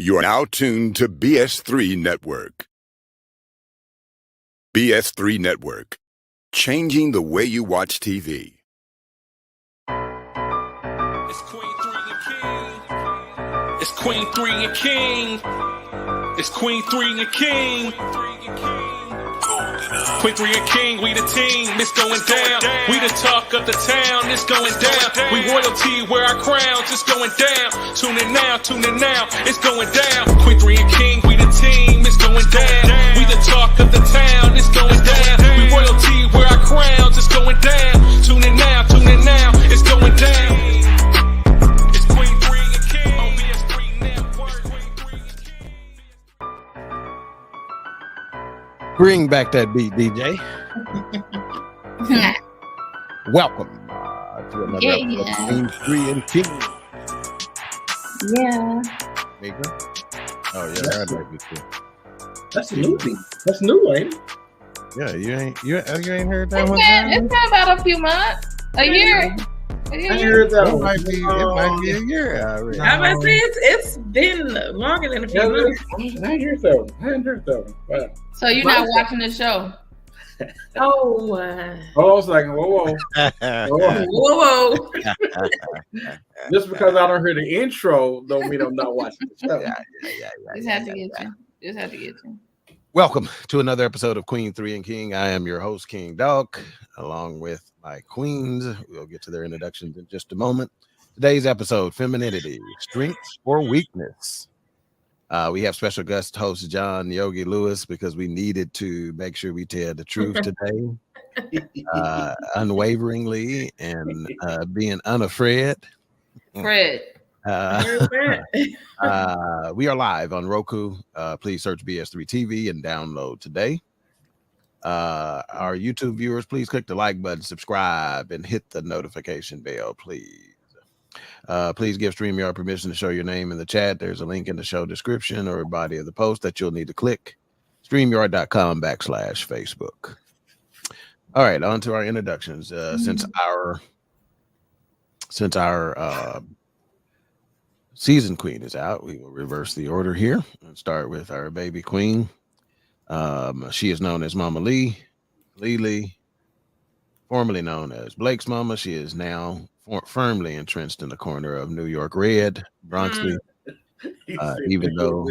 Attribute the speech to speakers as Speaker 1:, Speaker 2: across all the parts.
Speaker 1: You are now tuned to BS3 Network. BS3 Network, changing the way you watch TV.
Speaker 2: It's Queen 3 and King. It's Queen 3 and King. It's Queen 3 and King. Queen 3 and King, we the team, it's going down. We the talk of the town, it's going down. We royalty, wear our crowns, it's going down. Tune in now, it's going down. Queen 3 and King, we the team, it's going down. We the talk of the town, it's going down. We royalty, wear our crowns, it's going down. Tune in now, it's going down. It's Queen 3 and King on BS3 Network.
Speaker 3: Bring back that beat, DJ. Welcome to another episode of Queen 3 and King.
Speaker 4: Yeah.
Speaker 3: Nigga. Oh yeah, I like it too.
Speaker 5: That's a movie. That's new, ain't it?
Speaker 3: Yeah, you ain't heard that
Speaker 4: It's
Speaker 3: one.
Speaker 4: been about a few months, a year.
Speaker 5: I ain't heard that
Speaker 3: It
Speaker 5: one.
Speaker 3: might be a year already.
Speaker 6: I was about to say it's been longer than a few months.
Speaker 5: I ain't heard that one. Wow.
Speaker 4: So you're not watching the show?
Speaker 6: Oh,
Speaker 5: Hold on a second. Whoa.
Speaker 6: whoa.
Speaker 5: Just because I don't hear the intro don't mean I'm not watching the show.
Speaker 4: Just had to get you.
Speaker 3: Welcome to another episode of Queen 3 and King. I am your host, King Dog, along with my queens. We'll get to their introductions in just a moment. Today's episode, Femininity, Strength or Weakness. We have special guest host John Yoggi Lewis because we needed to make sure we tell the truth today, unwaveringly and being unafraid.
Speaker 4: Fred.
Speaker 3: We are live on Roku. Please search BS3 TV and download today. Our YouTube viewers, please click the like button, subscribe, and hit the notification bell, please. Please give StreamYard permission to show your name in the chat. There's a link in the show description or body of the post that you'll need to click. StreamYard.com/Facebook. All right, on to our introductions. Since our season queen is out, we will reverse the order here and start with our baby queen. She is known as Mama Lee, formerly known as Blake's mama. She is now firmly entrenched in the corner of New York Red, Bronxley. Even though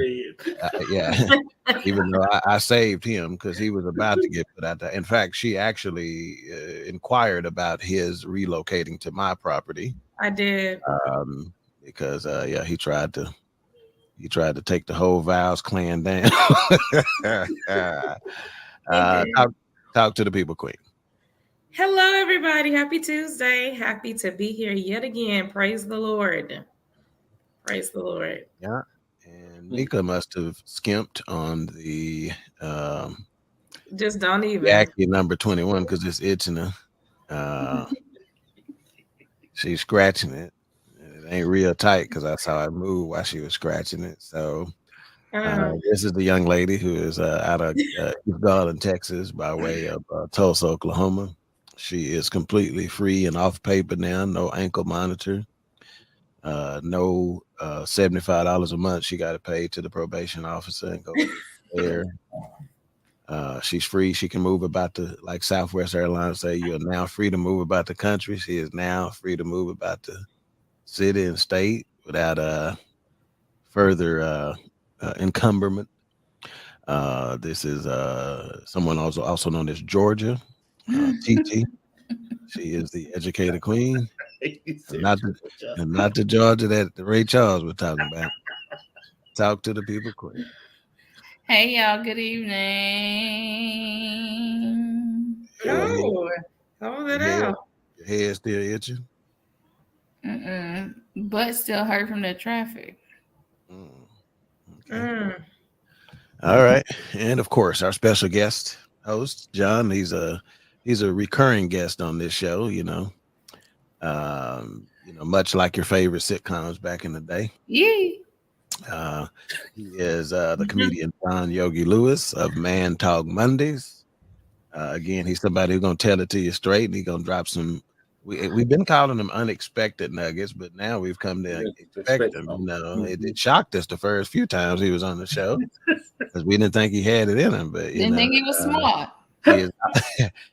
Speaker 3: I saved him because he was about to get put out there. In fact, she actually inquired about his relocating to my property.
Speaker 6: I did.
Speaker 3: Because he tried to take the whole Vows clan down. Talk to the people, Queen.
Speaker 6: Hello, everybody. Happy Tuesday. Happy to be here yet again. Praise the Lord. Praise the Lord.
Speaker 3: Yeah. And Nika must have skimped on the
Speaker 6: Just don't even.
Speaker 3: Jackie number 21 because it's itching her. She's scratching it. It ain't real tight because I saw it move while she was scratching it. So this is the young lady who is out of East Garland, Texas, by way of Tulsa, Oklahoma. She is completely free and off paper now. No ankle monitor. No $75 a month she got to pay to the probation officer and go there. She's free. She can move about like Southwest Airlines say, you are now free to move about the country. She is now free to move about the city and state without further encumberment. This is someone also known as Georgia, TT. She is the educated queen, and not the Georgia that Ray Charles was talking about. Talk to the people, queen.
Speaker 4: Hey, y'all. Good evening.
Speaker 6: Oh, hold it out.
Speaker 3: Your head still itching?
Speaker 4: But still hurt from the traffic.
Speaker 3: Okay. All right, and of course our special guest host John. He's a recurring guest on this show. Much like your favorite sitcoms back in the day.
Speaker 4: Yeah.
Speaker 3: He is the comedian John Yoggi Lewis of Man Talk Mondays. Again, he's somebody who's gonna tell it to you straight, and he's gonna drop some we've been calling them unexpected nuggets, but now we've come to expect them. You know, it shocked us the first few times he was on the show because we didn't think he had it in him. But
Speaker 4: Didn't think he was smart.
Speaker 3: he is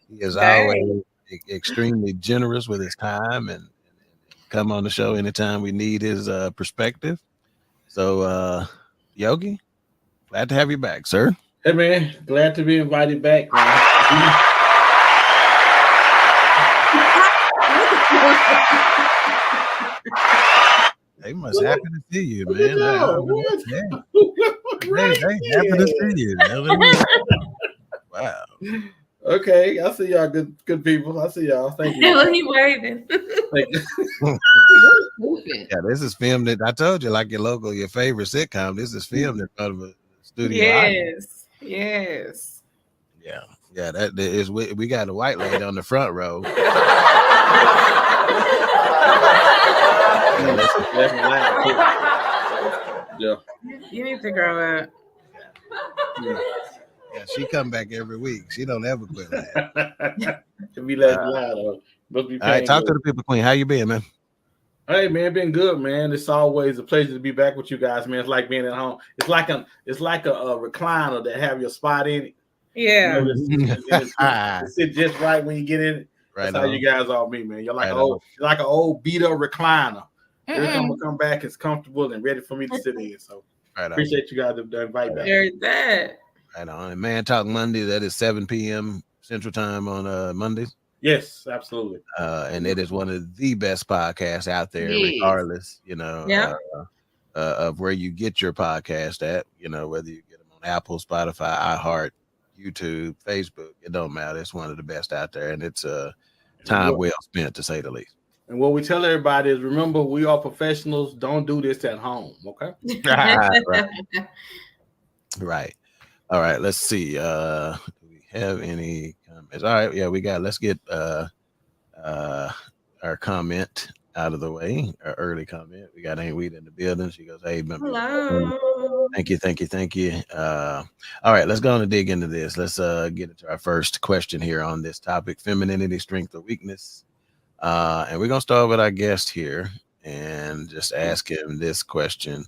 Speaker 3: he is
Speaker 6: Dang.
Speaker 3: always extremely generous with his time and come on the show anytime we need his perspective. So, Yogi, glad to have you back, sir.
Speaker 5: Hey man, glad to be invited back, man.
Speaker 3: They must happy to see you, man.
Speaker 5: What?
Speaker 3: They happy to see you. Wow.
Speaker 5: Okay, I see y'all good people. I see y'all. Thank you.
Speaker 6: Look, he waving.
Speaker 5: Thank you.
Speaker 4: Stupid.
Speaker 3: Yeah, this is filmed. I told you, like your logo, your favorite sitcom. This is filmed in front of a studio.
Speaker 6: Yes.
Speaker 3: Yeah. That is. We got a white lady on the front row.
Speaker 5: That's loud, too. Yeah.
Speaker 6: You need to grow up.
Speaker 3: Yeah, she come back every week. She don't ever quit laughing.
Speaker 5: To be that loud, must be.
Speaker 3: All right, talk
Speaker 5: good.
Speaker 3: to the people, Queen. How you been, man?
Speaker 5: Hey man, been good, man. It's always a pleasure to be back with you guys, man. It's like being at home. It's like a recliner that have your spot in it.
Speaker 6: Yeah.
Speaker 5: You know, it sit just right when you get in it.
Speaker 3: Right.
Speaker 5: That's how you guys all be, man. You're like
Speaker 3: Right
Speaker 5: an old beat up recliner. Every time I come back, it's comfortable and ready for me to sit in. So appreciate you guys to invite back.
Speaker 6: There's that.
Speaker 3: Right on. And Man Talk Monday, that is 7 p.m. Central Time on Mondays.
Speaker 5: Yes, absolutely.
Speaker 3: And it is one of the best podcasts out there, regardless, you know, of where you get your podcast at, you know, whether you get them on Apple, Spotify, iHeart, YouTube, Facebook, it don't matter. It's one of the best out there, and it's time well spent, to say the least.
Speaker 5: And what we tell everybody is, remember, we are professionals. Don't do this at home, okay?
Speaker 3: Right. All right, let's see. Do we have any comments? All right, yeah, let's get our comment out of the way, our early comment. We got Ain't Weed in the building. She goes, hey,
Speaker 6: hello.
Speaker 3: Thank you. All right, let's go on and dig into this. Let's get into our first question here on this topic: femininity, strength, or weakness. And we're gonna start with our guest here and just ask him this question: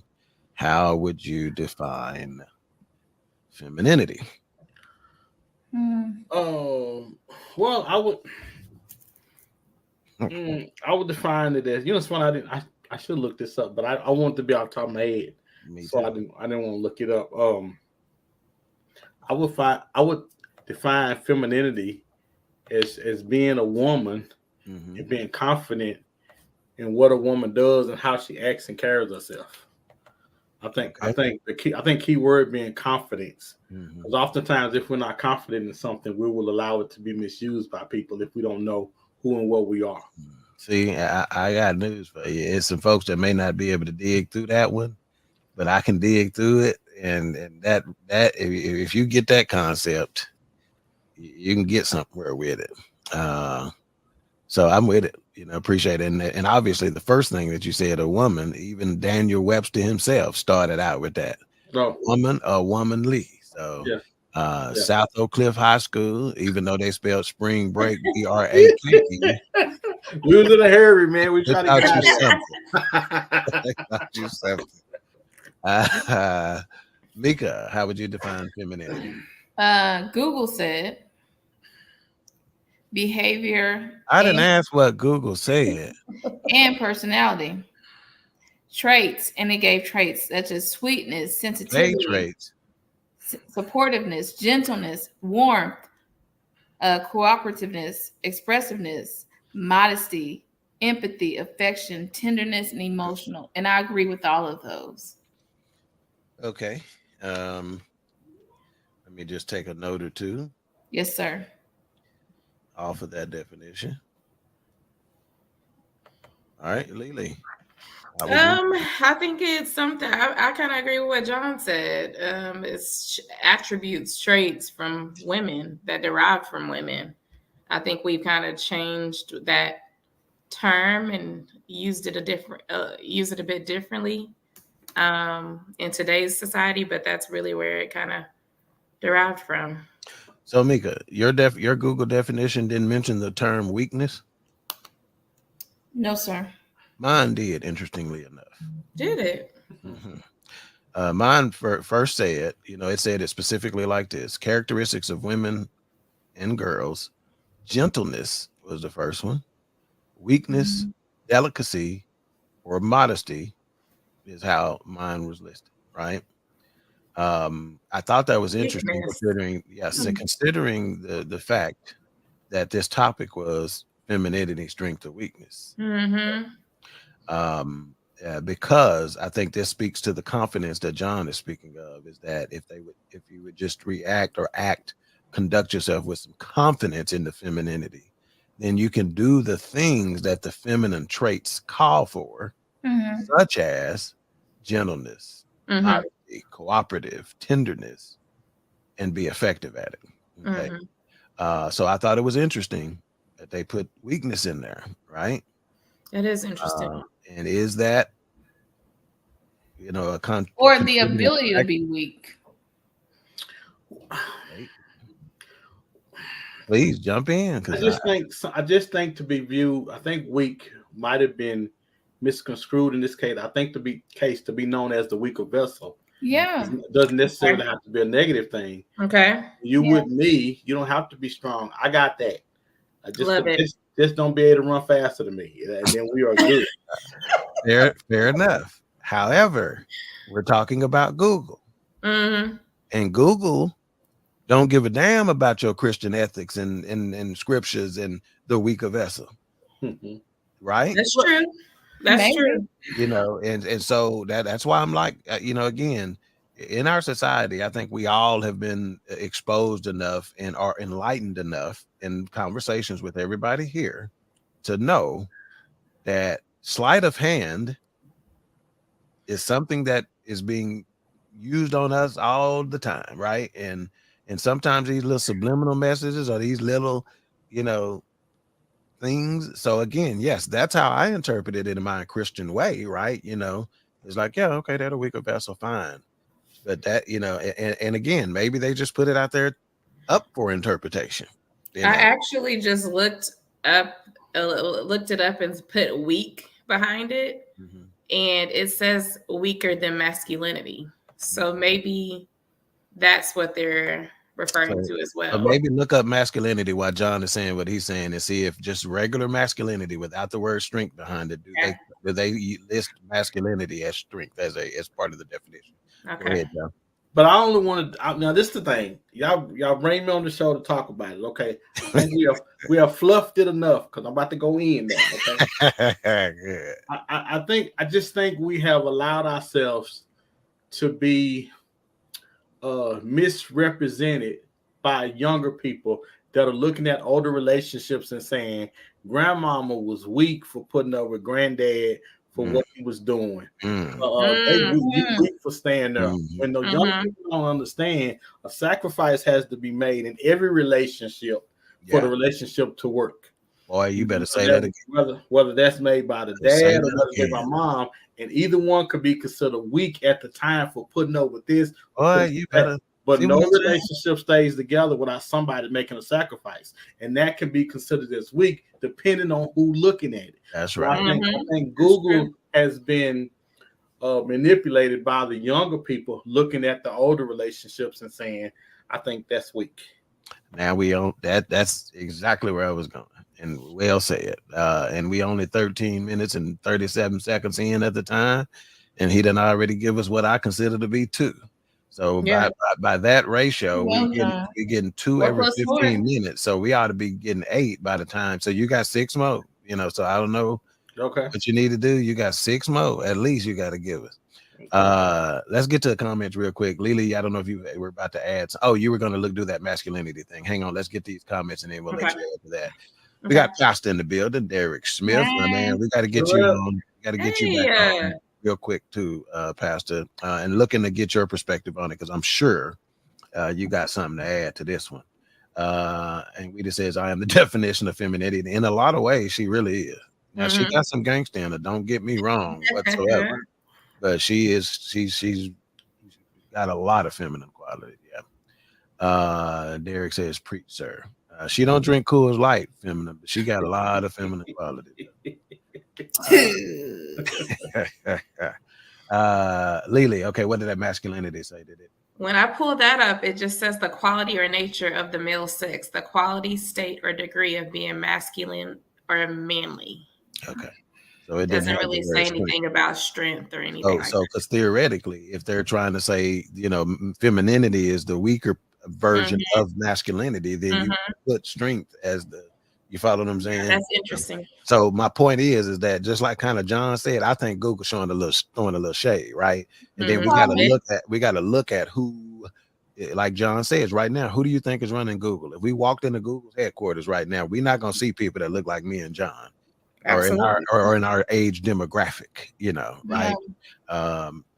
Speaker 3: how would you define femininity?
Speaker 5: Well, I would define it as, it's funny, I should look this up, but I want it to be off the top of my head. So I didn't want to look it up. I would define femininity as being a woman and being confident in what a woman does and how she acts and carries herself. I think key word being confidence. Because oftentimes, if we're not confident in something, we will allow it to be misused by people if we don't know who and what we are.
Speaker 3: See, I got news for you. It's some folks that may not be able to dig through that one, but I can dig through it, and that if you get that concept, you can get somewhere with it. So I'm with it. Appreciate it. And obviously, the first thing that you said, a woman, even Daniel Webster himself started out with that. Woman or womanly. So South Oak Cliff High School, even though they spelled spring break BRAKE.
Speaker 5: We was in a hurry, man. We tried to get
Speaker 3: you something. Mika, how would you define femininity?
Speaker 4: Google said behavior.
Speaker 3: I didn't ask what Google said.
Speaker 4: And personality traits, and it gave traits such as sweetness, sensitivity, supportiveness, gentleness, warmth, cooperativeness, expressiveness, modesty, empathy, affection, tenderness, and emotional. And I agree with all of those.
Speaker 3: Okay. Let me just take a note or two.
Speaker 4: Yes, sir.
Speaker 3: Off of that definition. All right, Lily.
Speaker 6: I think it's something. I kind of agree with what John said. It's attributes, traits from women that derive from women. I think we've kind of changed that term and used it a bit differently in today's society, but that's really where it kind of derived from.
Speaker 3: So, Mika, your Google definition didn't mention the term weakness?
Speaker 4: No, sir.
Speaker 3: Mine did, interestingly enough.
Speaker 6: Did it?
Speaker 3: Mine first said, it said it specifically like this: characteristics of women and girls. Gentleness was the first one. Weakness, delicacy, or modesty is how mine was listed, right? I thought that was interesting
Speaker 6: Weakness.
Speaker 3: considering the fact that this topic was femininity, strength, or weakness.
Speaker 6: Mm-hmm.
Speaker 3: Because I think this speaks to the confidence that John is speaking of, is that if you would just react or conduct yourself with some confidence in the femininity, then you can do the things that the feminine traits call for, such as gentleness, modesty, cooperative, tenderness, and be effective at it. Okay. So I thought it was interesting that they put weakness in there, right?
Speaker 6: That is interesting.
Speaker 3: And is that,
Speaker 4: or the ability to be weak?
Speaker 3: Please jump in.
Speaker 5: I just think to be viewed, I think weak might have been misconstrued in this case. I think to be known as the weaker vessel.
Speaker 4: Yeah.
Speaker 5: It doesn't necessarily have to be a negative thing.
Speaker 6: Okay.
Speaker 5: With me, you don't have to be strong. I got that.
Speaker 6: Love it.
Speaker 5: Just don't be able to run faster than me, and then we are good.
Speaker 3: Fair enough. However, we're talking about Google, and Google don't give a damn about your Christian ethics and scriptures and the weaker vessel, right?
Speaker 6: That's true. That's true.
Speaker 3: And so that's why I'm like, again, in our society, I think we all have been exposed enough and are enlightened enough in conversations with everybody here to know that sleight of hand is something that is being used on us all the time, right? And sometimes these little subliminal messages or these little, things. So again, yes, that's how I interpret it in my Christian way, right? It's like, yeah, okay, they're a weaker vessel, fine. But that, and again, maybe they just put it out there up for interpretation.
Speaker 6: I actually just looked it up and put weak behind it, and it says weaker than masculinity. So maybe that's what they're referring to as well.
Speaker 3: Maybe look up masculinity while John is saying what he's saying and see if just regular masculinity without the word strength behind it, do they list masculinity as strength as part of the definition?
Speaker 6: Okay.
Speaker 3: Go ahead, John.
Speaker 5: But I only want to now. This is the thing. Y'all bring me on the show to talk about it. Okay, and we have fluffed it enough because I'm about to go in now. Okay. I just think we have allowed ourselves to be misrepresented by younger people that are looking at older relationships and saying grandmama was weak for putting up with granddad for what he was doing. They was weak for staying there. When the young people don't understand, a sacrifice has to be made in every relationship for the relationship to work.
Speaker 3: Boy, you better say that again.
Speaker 5: Whether that's made by the dad or whether it's made by mom, and either one could be considered weak at the time for putting up with this.
Speaker 3: Boy, you better.
Speaker 5: But no relationship stays together without somebody making a sacrifice, and that can be considered as weak depending on who looking at it.
Speaker 3: That's right.
Speaker 5: I think Google has been manipulated by the younger people looking at the older relationships and saying, "I think that's weak."
Speaker 3: Now we own that. That's exactly where I was going, and well said. And we only 13 minutes and 37 seconds in at the time, and he done already give us what I consider to be 2. So by that ratio, we're getting 2 every 15 minutes. So we ought to be getting 8 by the time. So you got 6 more, so I don't know what you need to do. You got 6 more, at least you got to give us. Let's get to the comments real quick. Lily, I don't know if you were about to add. Oh, you were going to do that masculinity thing. Hang on. Let's get these comments and then we'll let you add to that. We got Costa in the building. Derek Smith, my man. We got to get you on. Got to get you back on real quick too, Pastor, and looking to get your perspective on it because I'm sure you got something to add to this one. And Rita says, "I am the definition of femininity." In a lot of ways, she really is. Now she got some gangsta in her. Don't get me wrong whatsoever, but she's got a lot of feminine quality. Yeah. Derek says, "Preach, sir." She don't drink Coors Light, feminine, but she got a lot of feminine quality. Lily, okay, what did that masculinity say? Did it?
Speaker 6: When I pull that up, it just says the quality or nature of the male sex, the quality, state, or degree of being masculine or manly.
Speaker 3: Okay. So it
Speaker 6: doesn't
Speaker 3: didn't
Speaker 6: really say anything about strength or anything like that.
Speaker 3: Because theoretically, if they're trying to say, femininity is the weaker version of masculinity, then you put strength as you follow what I'm saying?
Speaker 6: That's interesting.
Speaker 3: So my point is that just like kind of John said, I think Google throwing a little shade, right? And then we got to look at who, like John says right now, who do you think is running Google? If we walked into Google's headquarters right now, we're not going to see people that look like me and John. Or in our age demographic, right?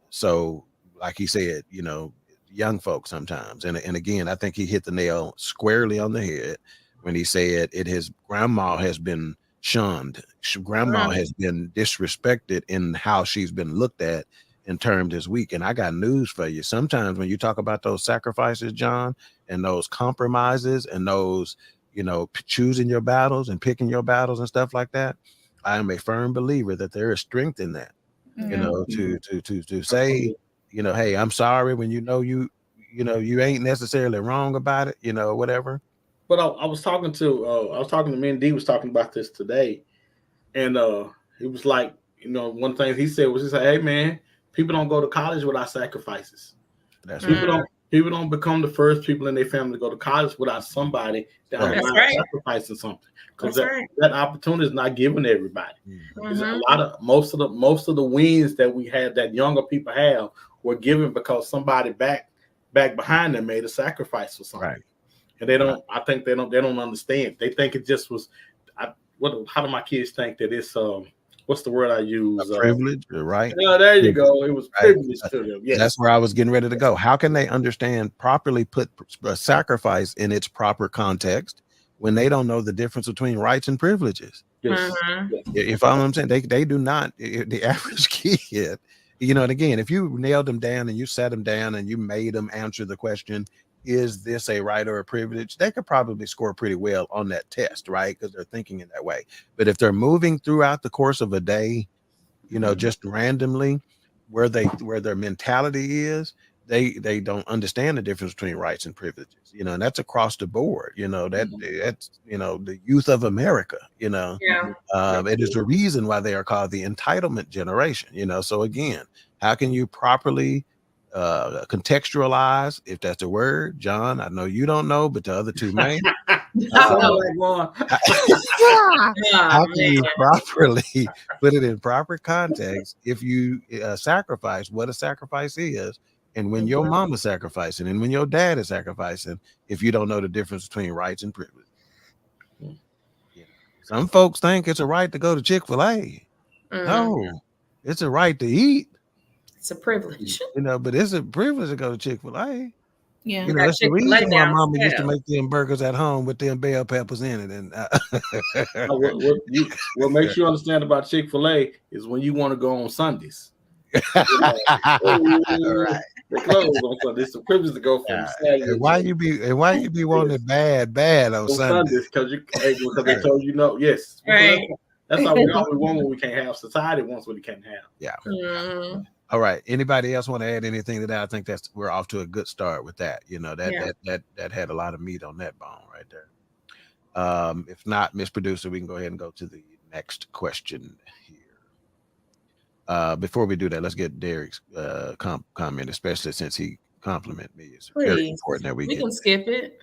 Speaker 3: So like he said, young folks sometimes, and again, I think he hit the nail squarely on the head when he said his grandma has been shunned, grandma has been disrespected in how she's been looked at and termed as weak. And I got news for you. Sometimes when you talk about those sacrifices, John, and those compromises and those choosing your battles and picking your battles and stuff like that, I am a firm believer that there is strength in that, to say, hey, I'm sorry when you ain't necessarily wrong about it, whatever.
Speaker 5: But I was talking to me and D was talking about this today, and it was like, one thing he said was, hey man, people don't go to college without sacrifices.
Speaker 3: That's
Speaker 5: People don't become the first people in their family to go to college without somebody sacrificing something, because that opportunity is not given to everybody. Most of the wins that we had, that younger people have, were given because somebody back behind them made a sacrifice for something.
Speaker 3: Right.
Speaker 5: And they don't. I think they don't understand. They think it just was. How do my kids think that it's what's the word I use?
Speaker 3: Privilege, right?
Speaker 5: Yeah, there you go. It was privilege to them. Yes.
Speaker 3: That's where I was getting ready to go. How can they understand properly, put a sacrifice in its proper context when they don't know the difference between rights and privileges?
Speaker 5: Yes.
Speaker 3: You follow what I'm saying? They do not. The average kid, and again, if you nailed them down and you sat them down and you made them answer the question, is this a right or a privilege? They could probably score pretty well on that test, right? Because they're thinking in that way. But if they're moving throughout the course of a day, just randomly, where their mentality is, they don't understand the difference between rights and privileges, and that's across the board. That's the youth of America. It is the reason why they are called the entitlement generation. So again, how can you properly contextualize, if that's a word, John? I know you don't know, but the other two may. How can you properly put it in proper context if you sacrifice what a sacrifice is, and when your mama's sacrificing and when your dad is sacrificing, if you don't know the difference between rights and privilege? Some folks think it's a right to go to Chick-fil-A. No, it's a right to eat.
Speaker 6: It's a privilege,
Speaker 3: but it's a privilege to go to Chick-fil-A.
Speaker 4: Yeah,
Speaker 3: that's the reason why Mama used to make them burgers at home with them bell peppers in it. And
Speaker 5: what makes you understand about Chick-fil-A is when you want to go on Sundays.
Speaker 3: Right.
Speaker 5: They close on Sundays. It's a privilege to go from Saturday.
Speaker 3: And why you be wanting it bad on Sundays?
Speaker 5: Because they told you no. Yes,
Speaker 6: right.
Speaker 5: That's all we want when we can't have. Society wants what we can't have.
Speaker 3: Yeah. All right. Anybody else want to add anything to that? I think we're off to a good start with that. That had a lot of meat on that bone right there. If not, Miss Producer, we can go ahead and go to the next question here. Before we do that, let's get Derek's comment, especially since he complimented me. It's very important that we
Speaker 6: can skip it.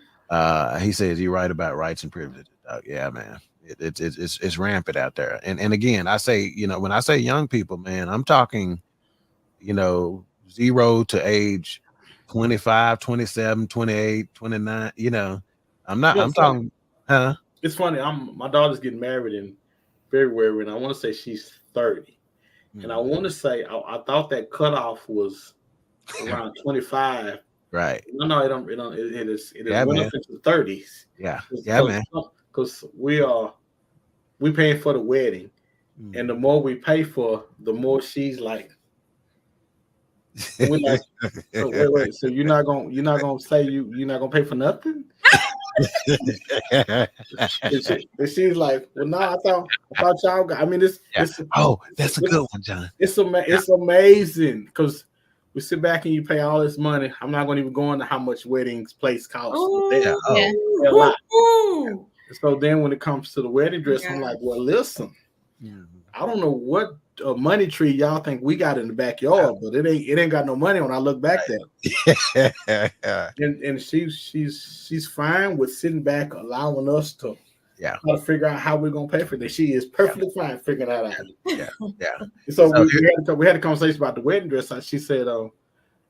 Speaker 3: He says you're right about rights and privileges. Yeah, man. It's rampant out there. And again, I say, when I say young people, man, I'm talking 0 to age 25, 27, 28, 29. I'm talking, huh?
Speaker 5: It's funny. My daughter's getting married in February, and I want to say she's 30. And I want to say I thought that cutoff was around 25.
Speaker 3: Right.
Speaker 5: No, it is went up into the 30s.
Speaker 3: Yeah.
Speaker 5: Man. Because we paying for the wedding, and the more we pay for, the more she's like, And we're like, so wait. So you're not gonna say you're not gonna pay for nothing? And she's like, well, no, I thought y'all got. I mean, this.
Speaker 3: Oh, that's a good one, John.
Speaker 5: It's amazing because we sit back and you pay all this money. I'm not going to even go into how much weddings place cost. They're a lot. So then when it comes to the wedding dress, I'm like, well, listen, I don't know what money tree y'all think we got in the backyard, but it ain't got no money when I look back there. And she's fine with sitting back, allowing us to try to figure out how we're gonna pay for this. She is perfectly fine figuring that out. So we had a conversation about the wedding dress. She said,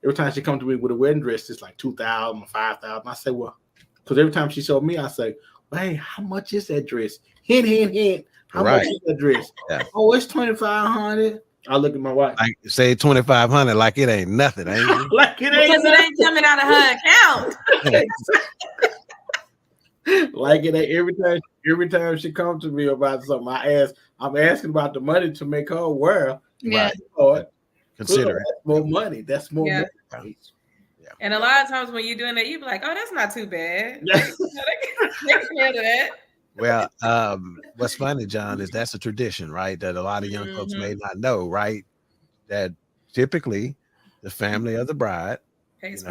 Speaker 5: every time she comes to me with a wedding dress, it's like $2,000, $5,000. I say, well, because every time she showed me, I say, well, hey, how much is that dress? Hint. How much is that dress? Oh, it's $2,500. I look at my wife.
Speaker 3: Like say $2,500, like it ain't nothing, ain't it?
Speaker 6: Like it ain't because it ain't coming out of her account.
Speaker 5: Like it ain't every time she comes to me about something, I'm asking about the money to make her aware.
Speaker 4: Yeah.
Speaker 5: Lord,
Speaker 3: Consider it.
Speaker 5: That's more money. That's more money.
Speaker 6: And a lot of times when you're doing that, you be like, oh, that's not too bad. They can handle that.
Speaker 3: Well, what's funny, John, is that's a tradition, right? That a lot of young folks may not know, right? That typically the family of the bride pays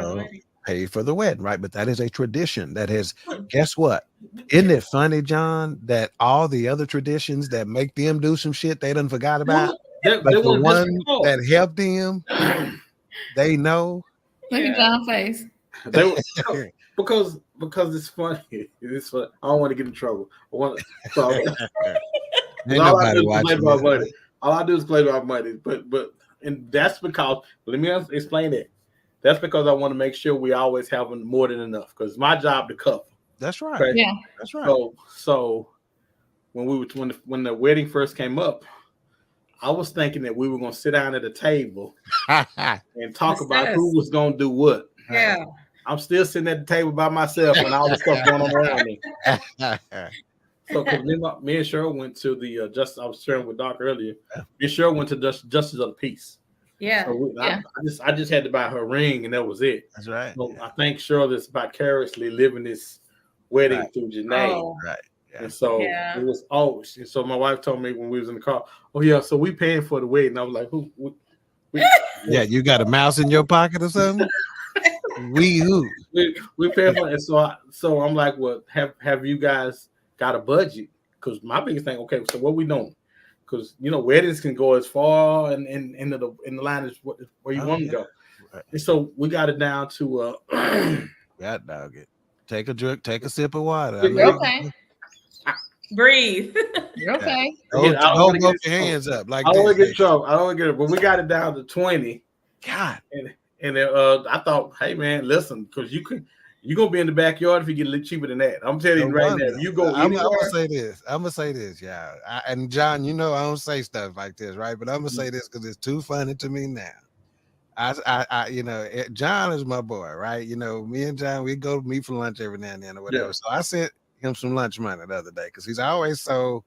Speaker 3: for the wedding, right? But that is a tradition that has, guess what? Isn't it funny, John, that all the other traditions that make them do some shit they done forgot about, but the one that helped them, they know.
Speaker 4: Look at John's face.
Speaker 5: Because it's funny. It's funny. I don't want to get in trouble. All I do is play about money. But and that's because, let me explain it. That's because I want to make sure we always have more than enough. Because it's my job to cover.
Speaker 3: That's right.
Speaker 5: Okay?
Speaker 4: Yeah.
Speaker 3: That's right.
Speaker 5: So when the wedding first came up, I was thinking that we were going to sit down at a table and talk about who was going to do what.
Speaker 6: Yeah.
Speaker 5: I'm still sitting at the table by myself and all the stuff going on around me. So, because me and Cheryl went to the I was sharing with Doc earlier. Me and Cheryl went to Justice of the Peace.
Speaker 6: Yeah.
Speaker 5: So I just had to buy her ring and that was it.
Speaker 3: That's right.
Speaker 5: So I think Cheryl is vicariously living this wedding through Janae.
Speaker 6: Oh.
Speaker 3: Right. Yeah.
Speaker 5: And so it was always. And so my wife told me when we was in the car, oh yeah, so we paying for the wedding. I was like, who?
Speaker 3: Yeah, you got a mouse in your pocket or something? We
Speaker 5: pay for it. So I'm like, well, have you guys got a budget? Because my biggest thing, okay, so what we doing? Because weddings can go as far in the line as where you want to go. Right. And so we got it down to
Speaker 3: God dog it. Take a drink, take a sip of water.
Speaker 4: Okay.
Speaker 6: Breathe.
Speaker 4: You're okay.
Speaker 3: Don't your hands up. Like
Speaker 5: I don't want to get trouble. I don't want to get it, but we got it down to 20.
Speaker 3: God.
Speaker 5: And I thought, hey man, listen, because you're gonna be in the backyard if you get a little cheaper than that. I'm telling you right now, if you go anywhere.
Speaker 3: I'm gonna say this, yeah. And John, I don't say stuff like this, right? But I'm gonna say this because it's too funny to me now. John is my boy, right? Me and John, we go meet for lunch every now and then or whatever. Yeah. So I sent him some lunch money the other day because he's always so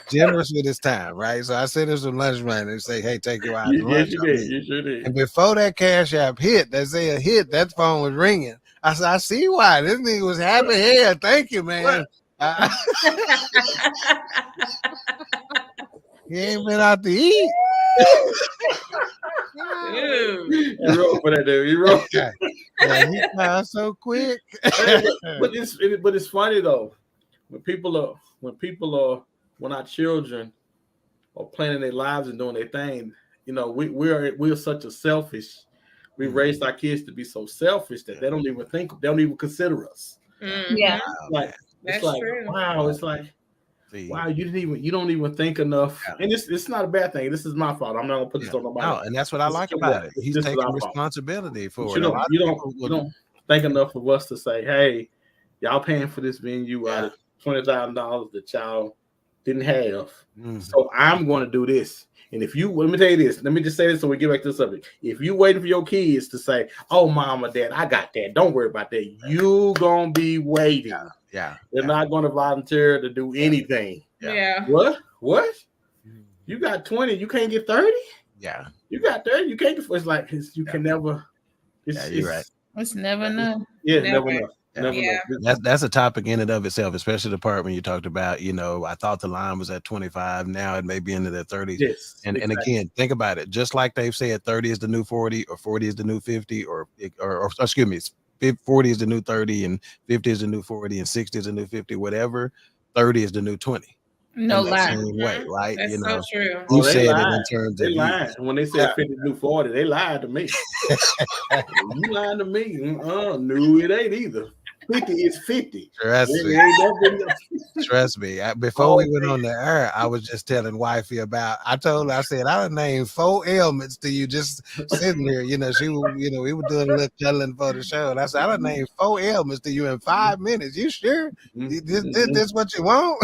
Speaker 3: generous with his time, right? So I sent him some lunch money and say, hey, take you out to lunch.
Speaker 5: You sure did.
Speaker 3: And before that Cash App hit, that phone was ringing. I said, I see why. This nigga was happy here. Thank you, man. He ain't been out to eat.
Speaker 5: You wrote for that, dude. You wrote.
Speaker 3: Yeah, he passed so quick.
Speaker 5: but it's funny though. When our children are planning their lives and doing their thing, we're such a selfish. We raised our kids to be so selfish that they don't even consider us.
Speaker 6: Mm-hmm.
Speaker 4: Yeah,
Speaker 6: That's
Speaker 5: like
Speaker 6: true.
Speaker 5: wow, it's like wow, you don't even think enough. Yeah. And it's not a bad thing. This is my fault. I'm not gonna put this on nobody.
Speaker 3: No, and that's what I like about it. He's taking responsibility for it.
Speaker 5: You don't think enough of us to say, hey, y'all paying for this venue out of $20,000 that y'all didn't have. Mm-hmm. So I'm going to do this. And if you, let me tell you this, let me just say this so we get back to the subject. If you waiting for your kids to say, oh, mom or dad, I got that. Don't worry about that. You going to be waiting.
Speaker 3: Yeah.
Speaker 5: They're not going to volunteer to do anything.
Speaker 6: Yeah.
Speaker 5: What? You got 20, you can't get 30?
Speaker 3: Yeah.
Speaker 5: You got there. You can't. It's like you can never.
Speaker 3: You're right.
Speaker 4: It's never enough.
Speaker 5: Yeah,
Speaker 6: Never.
Speaker 5: never enough.
Speaker 3: Yeah.
Speaker 5: Never
Speaker 6: Yeah.
Speaker 5: enough.
Speaker 3: That's a topic in and of itself, especially the part when you talked about, I thought the line was at 25. Now it may be into their 30s.
Speaker 5: Yes.
Speaker 3: And
Speaker 5: exactly.
Speaker 3: again, think about it. Just like they've said 30 is the new 40 or 40 is the new 50 or excuse me, 40 is the new 30 and 50 is the new 40 and 60 is the new 50, whatever. 30 is the new 20.
Speaker 4: No
Speaker 3: in that
Speaker 4: lie.
Speaker 3: same way, right?
Speaker 6: That's so true.
Speaker 3: You
Speaker 5: they
Speaker 3: said
Speaker 5: lied.
Speaker 3: it in terms
Speaker 5: They
Speaker 3: of
Speaker 5: lied. When they said 50 to 40, they lied to me. You lying to me. No, it ain't either. 50 is 50.
Speaker 3: Trust me. Before we went on the air, I was just telling wifey I told her, I said, I done named 4 ailments to you just sitting here. We were doing a little cuddling for the show. And I said, I done named 4 ailments to you in 5 minutes. You sure? This what you want?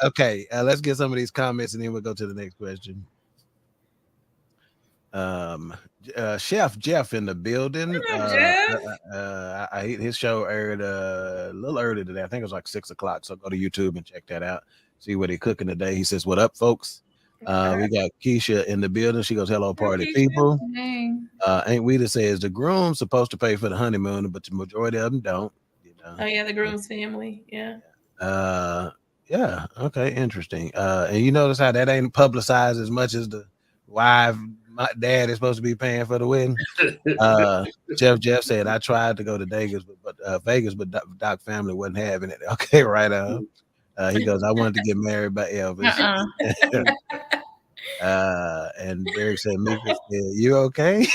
Speaker 3: Okay. Let's get some of these comments and then we'll go to the next question. Chef Jeff in the building. His show aired a little early today. I think it was like 6 o'clock. So go to YouTube and check that out. See what he cooking today. He says, "What up, folks?" We got Keisha in the building. She goes, "Hello, party people." Ain't we that says the groom's supposed to pay for the honeymoon, but the majority of them don't.
Speaker 6: Oh yeah, the groom's family. Yeah.
Speaker 3: Yeah. Okay. Interesting. And you notice how that ain't publicized as much as the wife. My dad is supposed to be paying for the wedding. Jeff said, I tried to go to Vegas, but Doc family wasn't having it. Okay, right. He goes, I wanted to get married by Elvis. And Derek said, Mika said, you okay?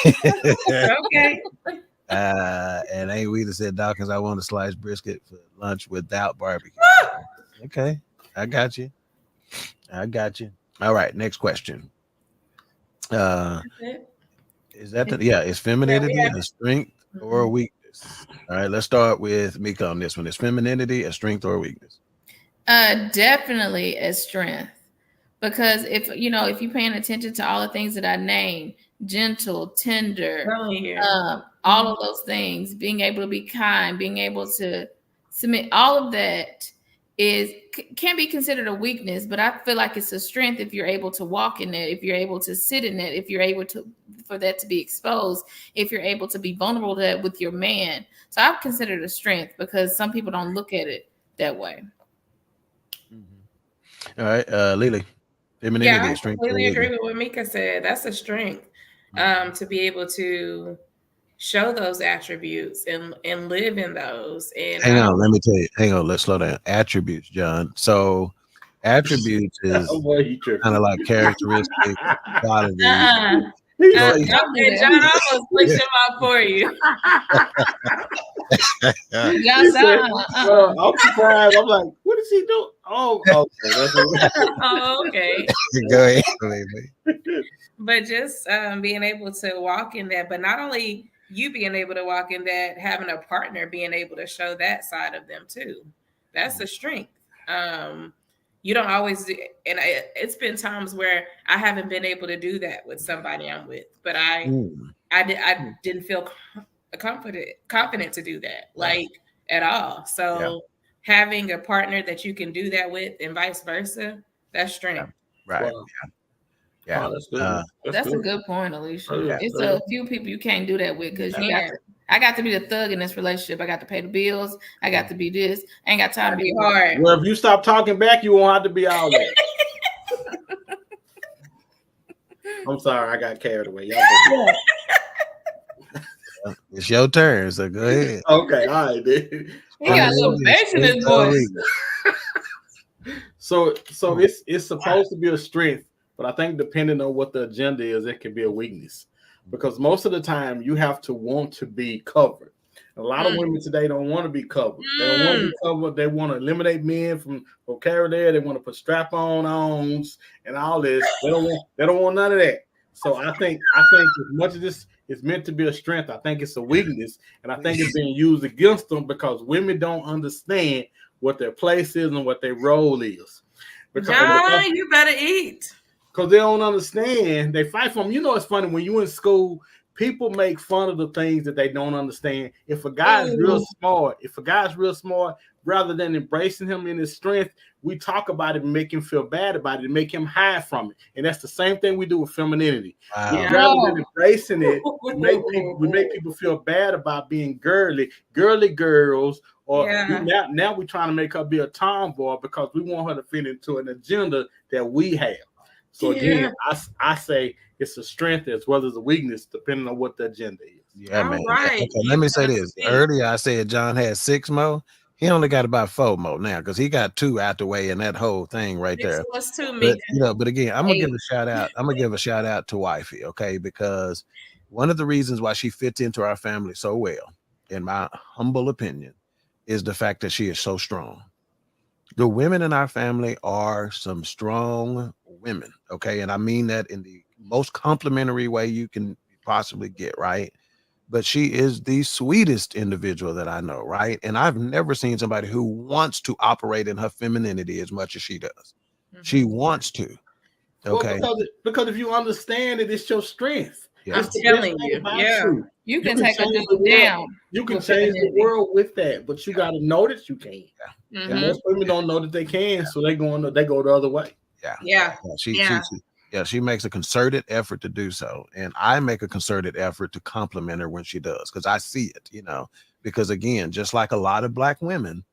Speaker 6: Okay.
Speaker 3: And ain't we that said, Dawkins, I want a sliced brisket for lunch without barbecue. Okay, I got you. All right, next question. Is femininity a strength or a weakness? All right, let's start with Mika on this one. Is femininity a strength or a weakness?
Speaker 4: Definitely a strength, because if you're paying attention to all the things that I named, gentle, tender, all of those things, being able to be kind, being able to submit, all of that can be considered a weakness, but I feel like it's a strength if you're able to walk in it, if you're able to sit in it, if you're able to, for that to be exposed, if you're able to be vulnerable to that with your man. So I've considered a strength because some people don't look at it that way.
Speaker 3: All right, Lily.
Speaker 6: Yeah, I completely agree with what Mika said. That's a strength, to be able to show those attributes and live in those. And
Speaker 3: hang on, let me tell you. Hang on, let's slow down. Attributes, John. So attributes is kind of like characteristics, qualities.
Speaker 6: John, I almost pushed him out for you.
Speaker 5: I'm surprised. I'm like, what is he doing? Oh, okay.
Speaker 6: Okay.
Speaker 3: Go ahead, baby.
Speaker 6: But just being able to walk in that, but not only you being able to walk in that, having a partner being able to show that side of them too. That's a strength. You don't always do, and it's been times where I haven't been able to do that with somebody I'm with, but I didn't feel confident to do that, at all. So having a partner that you can do that with and vice versa, that's strength.
Speaker 3: Right.
Speaker 5: Wow.
Speaker 3: Yeah.
Speaker 5: Oh, that's good.
Speaker 4: That's a good point, Alicia.
Speaker 5: Yeah.
Speaker 4: It's a few people you can't do that with because I got to be the thug in this relationship. I got to pay the bills. I got to be this. I ain't got time to be hard.
Speaker 5: Well, if you stop talking back, you won't have to be all that. I'm sorry, I got carried away.
Speaker 3: It's your turn, so go ahead.
Speaker 5: Okay, all right. Then.
Speaker 4: He got a little bass in his voice.
Speaker 5: So it's supposed to be a strength, but I think depending on what the agenda is, it can be a weakness. Because most of the time you have to want to be covered. A lot of women today don't want to be covered. They don't want to be covered. They want to eliminate men from carry there. They want to put strap-on ons and all this. They don't want none of that. So I think as much as this is meant to be a strength, I think it's a weakness, and I think it's being used against them because women don't understand what their place is and what their role is.
Speaker 6: John, you better eat.
Speaker 5: Because they don't understand. They fight for them. You know, it's funny when you in school, people make fun of the things that they don't understand. If a guy's real smart, rather than embracing him in his strength, we talk about it and make him feel bad about it and make him hide from it. And that's the same thing we do with femininity.
Speaker 3: Wow.
Speaker 5: Rather than embracing it, we make people feel bad about being girly girls. Or now we're trying to make her be a tomboy because we want her to fit into an agenda that we have. So again, I say it's a strength as well as a weakness, depending on what the agenda is.
Speaker 3: Yeah, man.
Speaker 6: Right.
Speaker 3: Okay, let me say this. Earlier, I said John had 6 more. He only got about 4 more now because he got 2 out the way in that whole thing right there. But again, I'm gonna give a shout out. I'm gonna give a shout out to Wifey, okay? Because one of the reasons why she fits into our family so well, in my humble opinion, is the fact that she is so strong. The women in our family are some strong women, okay? And I mean that in the most complimentary way you can possibly get, right? But she is the sweetest individual that I know, right? And I've never seen somebody who wants to operate in her femininity as much as she does. She wants to. Okay.
Speaker 5: Well, because if you understand it, it's your strength.
Speaker 3: Yeah.
Speaker 6: I'm telling you.
Speaker 4: You can take a dude down.
Speaker 5: You can change the world with that, but you got to know that you can. And most women don't know that they can, so they go the other way.
Speaker 3: She makes a concerted effort to do so, and I make a concerted effort to compliment her when she does, because I see it, because again, just like a lot of Black women,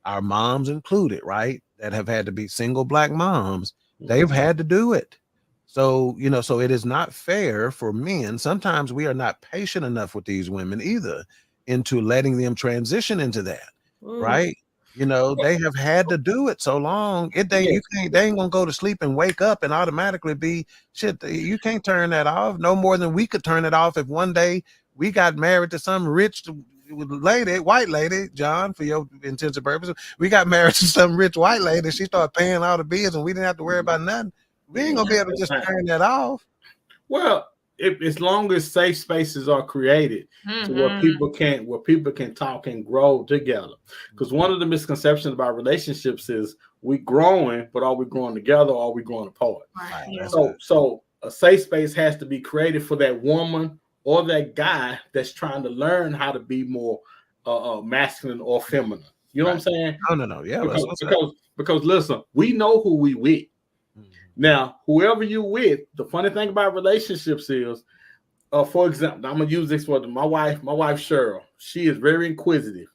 Speaker 3: our moms included, right, that have had to be single Black moms, they've had to do it. So, so it is not fair for men. Sometimes we are not patient enough with these women either into letting them transition into that, right? They have had to do it so long. They ain't gonna go to sleep and wake up and automatically be shit. You can't turn that off no more than we could turn it off if one day we got married to some rich lady, white lady, John, for your intensive purposes. We got married to some rich white lady. She started paying all the bills and we didn't have to worry about nothing. We ain't gonna be able to just turn that off.
Speaker 5: Well, as long as safe spaces are created to where people can talk and grow together. Because one of the misconceptions about relationships is we growing, but are we growing together or are we growing apart?
Speaker 6: Right.
Speaker 5: So a safe space has to be created for that woman or that guy that's trying to learn how to be more masculine or feminine. You know what I'm saying?
Speaker 3: No. Yeah.
Speaker 5: Because listen, we know who we with. Now, whoever you with, the funny thing about relationships is, for example, I'm gonna use this for my wife Cheryl. She is very inquisitive.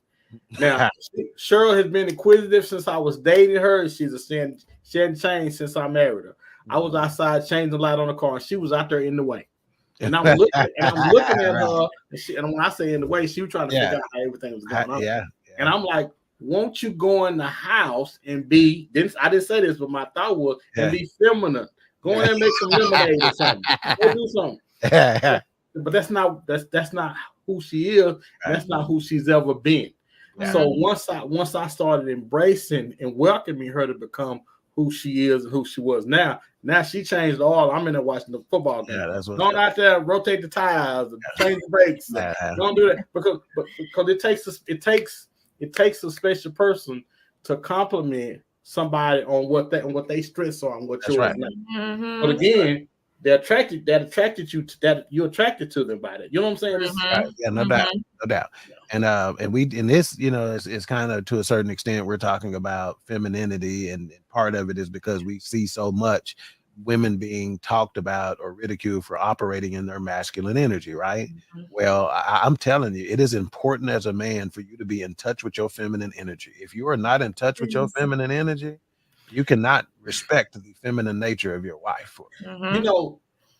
Speaker 5: Now, Cheryl has been inquisitive since I was dating her. She hadn't changed since I married her. I was outside changing the light on the car, and she was out there in the way. And I'm looking at her, and when I say in the way, she was trying to figure out how everything was going on.
Speaker 3: Yeah.
Speaker 5: And I'm like, won't you go in the house and be? I didn't say this, but my thought was and be feminine. Go in there and make some lemonade or something. Go do something. But that's not who she is. That's not who she's ever been. So once I started embracing and welcoming her to become who she is and who she was now she changed all. I'm in there watching the football game. Going out there, rotate the tires, change the brakes. Don't do that because it takes a special person to compliment somebody on what they strengths are and what yours not. But again, you're attracted to them by that. You know what I'm saying?
Speaker 3: Yeah, no doubt. And we in this, it's kind of to a certain extent we're talking about femininity, and part of it is because we see so much women being talked about or ridiculed for operating in their masculine energy, right? Well, I'm telling you, it is important as a man for you to be in touch with your feminine energy. If you are not in touch with your feminine energy, you cannot respect the feminine nature of your wife.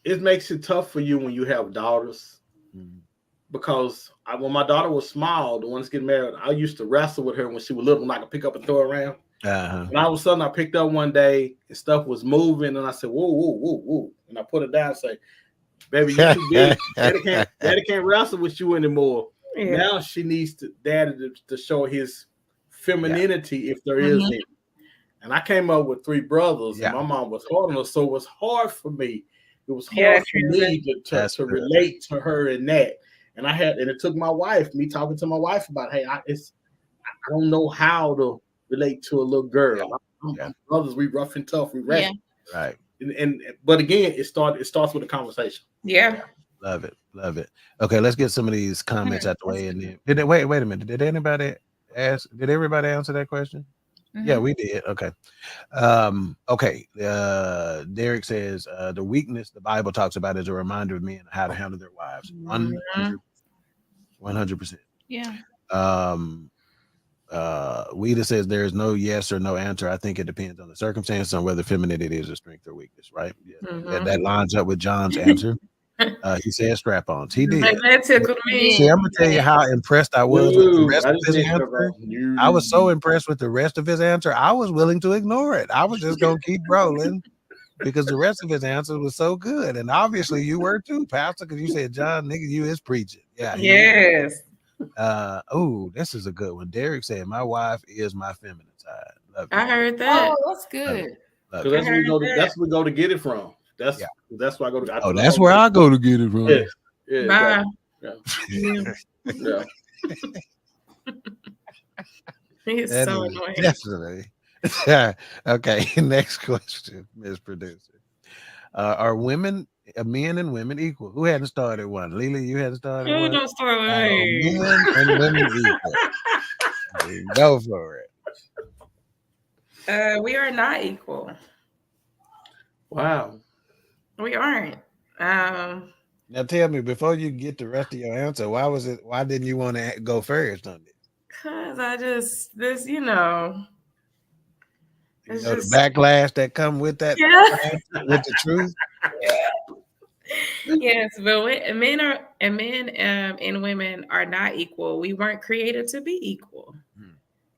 Speaker 5: It makes it tough for you when you have daughters, because when my daughter was small, the ones getting married, I used to wrestle with her when she was little, and I could pick up and throw her around. And all of a sudden I picked up one day and stuff was moving, and I said, whoa, and I put it down and say, baby, you too big. Daddy can't wrestle with you anymore. Now she needs daddy to show his femininity if there is any. And I came up with 3 brothers, and my mom was hard on us, so it was hard for me. It was hard for me to relate to her in that. And it took me talking to my wife about, hey, I don't know how to relate to a little girl. I'm brothers, we rough and tough, we wrestle.
Speaker 3: Right.
Speaker 5: But again, it starts with a conversation.
Speaker 6: Yeah.
Speaker 3: Love it. Love it. Okay, let's get some of these comments out the way. And then did they wait a minute. Did everybody answer that question? Yeah, we did. Okay. Okay. Derek says the weakness the Bible talks about is a reminder of men how to handle their wives. 100%.
Speaker 4: Yeah.
Speaker 3: Weeda says there is no yes or no answer. I think it depends on the circumstance on whether femininity is a strength or weakness, right? Yeah, that lines up with John's answer. He said strap-ons. He did.
Speaker 6: That tickled me.
Speaker 3: See, I'm gonna tell you how impressed I was with the rest of his answer. I was so impressed with the rest of his answer. I was willing to ignore it. I was just gonna keep rolling because the rest of his answer was so good. And obviously you were too, Pastor, because you said, John, nigga, you is preaching. Yeah.
Speaker 6: Yes.
Speaker 3: Oh, this is a good one. Derek said, my wife is my feminine side. Love
Speaker 6: I heard that.
Speaker 4: Oh, that's good.
Speaker 5: Because that's where we go to get it from. That's where I go to.
Speaker 3: Oh, that's where I go to get it from.
Speaker 5: Yeah.
Speaker 6: He's so annoying.
Speaker 3: Definitely. Okay. Next question, Ms. Producer. Are men and women equal? Who hadn't started one? Lily, you hadn't started one?
Speaker 6: Don't start with
Speaker 3: men and women equal. Go for it.
Speaker 6: We are not equal.
Speaker 5: Wow.
Speaker 6: We aren't.
Speaker 3: Now tell me, before you get the rest of your answer, why didn't you want to go first on it?
Speaker 6: Because the
Speaker 3: backlash that come with that, with the truth.
Speaker 6: Yes, but men and women are not equal. We weren't created to be equal.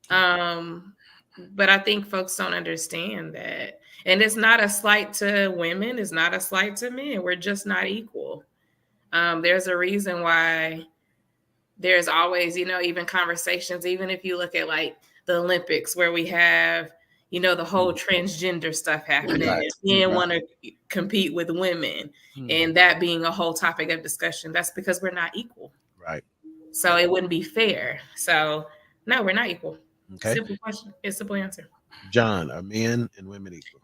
Speaker 6: But I think folks don't understand that. And it's not a slight to women. It's not a slight to men. We're just not equal. There's a reason why there's always, even conversations, even if you look at like the Olympics where we have, the whole transgender stuff happening. Men want to compete with women and that being a whole topic of discussion. That's because we're not equal.
Speaker 3: Right.
Speaker 6: So it wouldn't be fair. So no, we're not equal.
Speaker 3: Okay.
Speaker 6: Simple question. It's a simple answer.
Speaker 3: John, are men and women equal?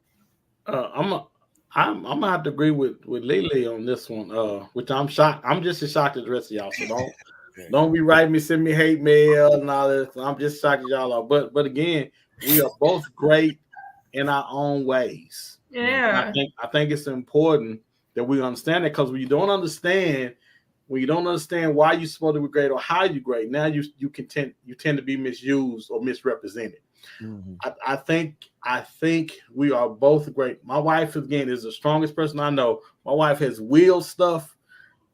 Speaker 5: I'm gonna have to agree with Lily on this one. Which I'm shocked. I'm just as shocked as the rest of y'all. So don't be writing me, send me hate mail and all this. I'm just shocked as y'all are. But again, we are both great in our own ways.
Speaker 6: Yeah.
Speaker 5: I think it's important that we understand it, because when you don't understand why you're supposed to be great or how you're great, now you tend to be misused or misrepresented. I think we are both great. My wife, again, is the strongest person I know. My wife has wheeled stuff.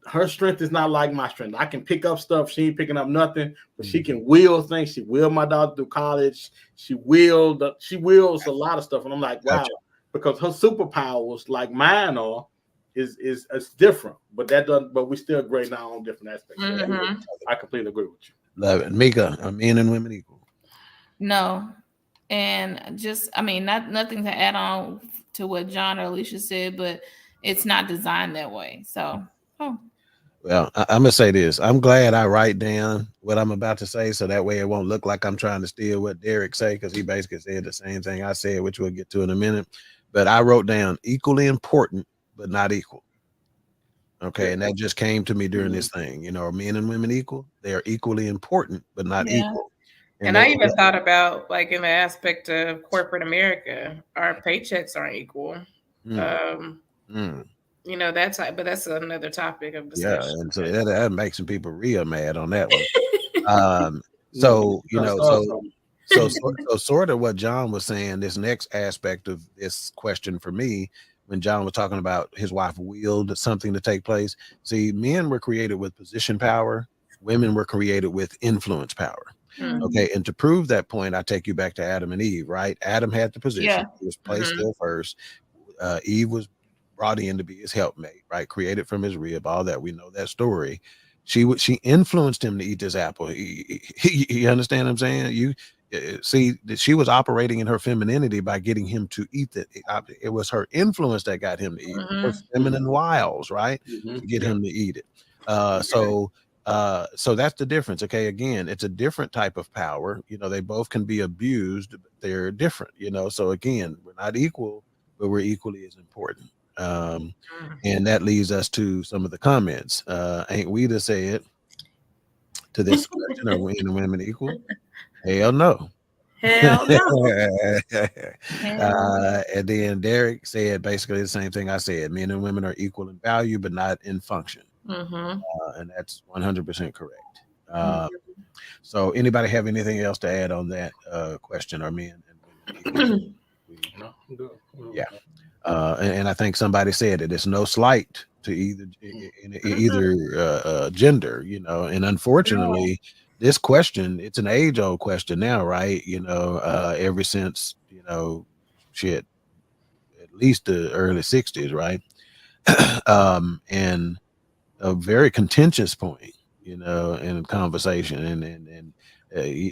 Speaker 5: Her strength is not like my strength. I can pick up stuff. She ain't picking up nothing, but she can wheel things. She wheeled my daughter through college. She wheels a lot of stuff. And I'm like, wow, because her superpowers, like mine are, is different. But we're still great in our own different aspects. So I completely agree with you.
Speaker 3: Love it. Mika, are men and women equal?
Speaker 4: No. And nothing to add on to what John or Alicia said, but it's not designed that way. So,
Speaker 3: Well, I'm gonna say this. I'm glad I write down what I'm about to say, so that way it won't look like I'm trying to steal what Derek say, because he basically said the same thing I said, which we'll get to in a minute. But I wrote down equally important, but not equal. Okay, and that just came to me during this thing. Are men and women equal? They are equally important, but not equal.
Speaker 6: And I even thought about, like, in the aspect of corporate America, our paychecks aren't equal. That type, but that's another topic of discussion.
Speaker 3: Yeah, and so that makes some people real mad on that one. So sort of what John was saying, this next aspect of this question for me, when John was talking about his wife willed something to take place. See, men were created with position power. Women were created with influence power. Okay, and to prove that point, I take you back to Adam and Eve, right? Adam had the position. He was placed there first. Eve was brought in to be his helpmate, right? Created from his rib, all that. We know that story. She influenced him to eat this apple. You understand what I'm saying? You see that she was operating in her femininity by getting him to eat it. It was her influence that got him to eat it. Her feminine wiles, right? To get him to eat it. So that's the difference. Okay, again, it's a different type of power. They both can be abused, but they're different. So again, we're not equal, but we're equally as important. And that leads us to some of the comments. Ain't we to say it to this question, are men and women equal? Hell no.
Speaker 6: Hell no.
Speaker 3: And then Derek said basically the same thing I said. Men and women are equal in value, but not in function. And that's 100% correct. So anybody have anything else to add on that question? Are men and women equal?
Speaker 5: No,
Speaker 3: yeah. And I think somebody said it. It's no slight to either gender, you know. And unfortunately, this question, it's an age-old question now, right? You know, ever since, you know, shit, at least the early 60s, right? And a very contentious point, you know, in conversation. And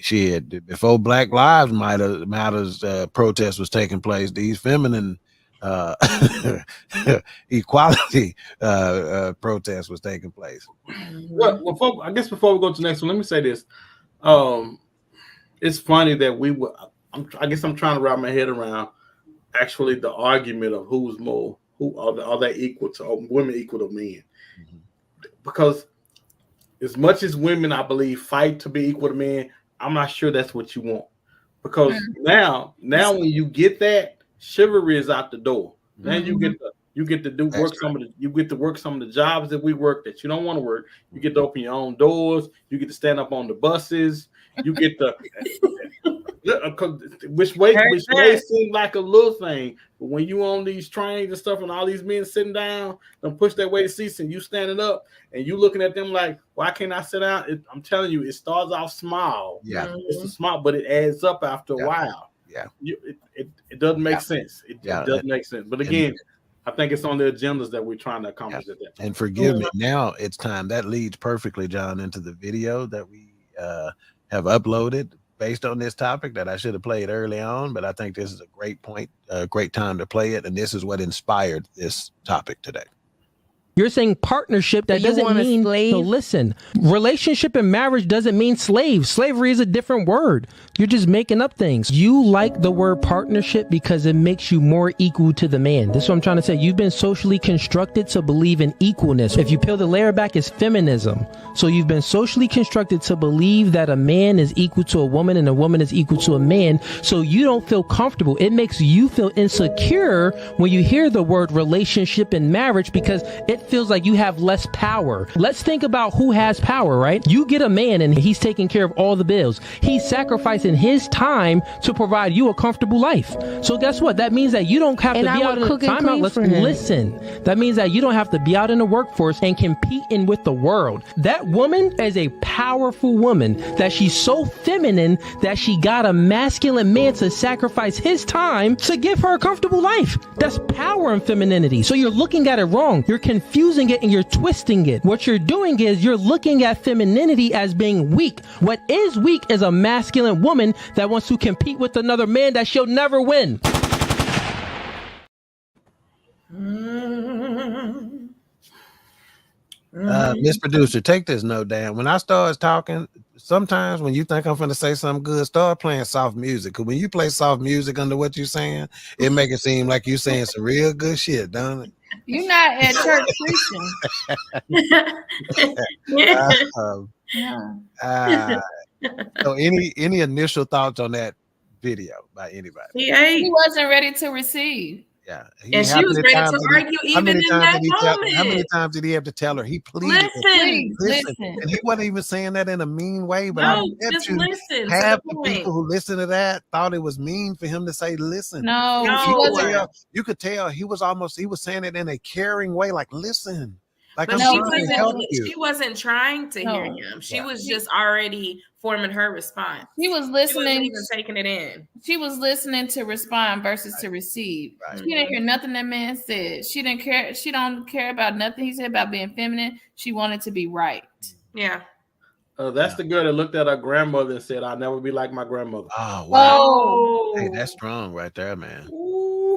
Speaker 3: she had, before Black Lives Matters protest was taking place, these feminine equality protest was taking place.
Speaker 5: Well, I guess before we go to the next one, let me say this. It's funny that I guess I'm trying to wrap my head around actually the argument of who are they equal to, women equal to men? Because as much as women, I believe, fight to be equal to men, I'm not sure that's what you want. Because now when you get that, chivalry is out the door. Now you get to work some of the jobs that we work that you don't want to work. You get to open your own doors. You get to stand up on the buses. You get to which may seem like a little thing, but when you on these trains and stuff, and all these men sitting down and push their way to seats, and you standing up and you looking at them like, why can't I sit down? I'm telling you, it starts off small.
Speaker 3: Yeah,
Speaker 5: it's a small, but it adds up after a while.
Speaker 3: Yeah,
Speaker 5: it doesn't make sense. It doesn't make sense. But again, I think it's on the agendas that we're trying to accomplish at that time.
Speaker 3: And forgive me, now it's time. That leads perfectly, John, into the video that we have uploaded based on this topic that I should have played early on, but I think this is a great point, a great time to play it, and this is what inspired this topic today.
Speaker 7: You're saying partnership, that doesn't mean slave. So listen, relationship and marriage doesn't mean slave. Slavery is a different word. You're just making up things. You like the word partnership because it makes you more equal to the man. This is what I'm trying to say. You've been socially constructed to believe in equalness. If you peel the layer back, it's feminism. So you've been socially constructed to believe that a man is equal to a woman and a woman is equal to a man. So you don't feel comfortable. It makes you feel insecure when you hear the word relationship and marriage because it feels like you have less power. Let's think about who has power, right? You get a man and he's taking care of all the bills. He's sacrificing his time to provide you a comfortable life. So guess what? That means that you don't have to be out in the time out. Let's listen. That means that you don't have to be out in the workforce and competing with the world. That woman is a powerful woman, that she's so feminine that she got a masculine man to sacrifice his time to give her a comfortable life. That's power and femininity. So you're looking at it wrong. You're confusing it and you're twisting it. What you're doing is you're looking at femininity as being weak. What is weak is a masculine woman that wants to compete with another man that she'll never win.
Speaker 3: Miss Producer, take this note down. When I start talking, sometimes when you think I'm going to say something good, start playing soft music. Because when you play soft music under what you're saying, it make it seem like you're saying some real good shit, don't it?
Speaker 4: You're not at church preaching.
Speaker 3: So any initial thoughts on that video by anybody?
Speaker 4: He wasn't ready to receive.
Speaker 3: Yeah,
Speaker 6: and she was ready to argue even in that moment.
Speaker 3: How many times did he have to tell her? He pleaded. Listen. And he wasn't even saying that in a mean way, but
Speaker 6: no, just listen.
Speaker 3: Half the people who listen to that thought it was mean for him to say, listen.
Speaker 4: No.
Speaker 3: You could tell he was saying it in a caring way, like, listen. Like,
Speaker 6: but she wasn't trying to hear him. She was just already forming her response.
Speaker 4: She was listening,
Speaker 6: she wasn't even taking it in.
Speaker 4: She was listening to respond versus to receive. Right. She didn't hear nothing that man said. She didn't care. She don't care about nothing he said about being feminine. She wanted to be right.
Speaker 6: Yeah.
Speaker 5: That's the girl that looked at her grandmother and said, "I'll never be like my grandmother."
Speaker 3: Oh wow! Oh. Hey, that's strong right there, man.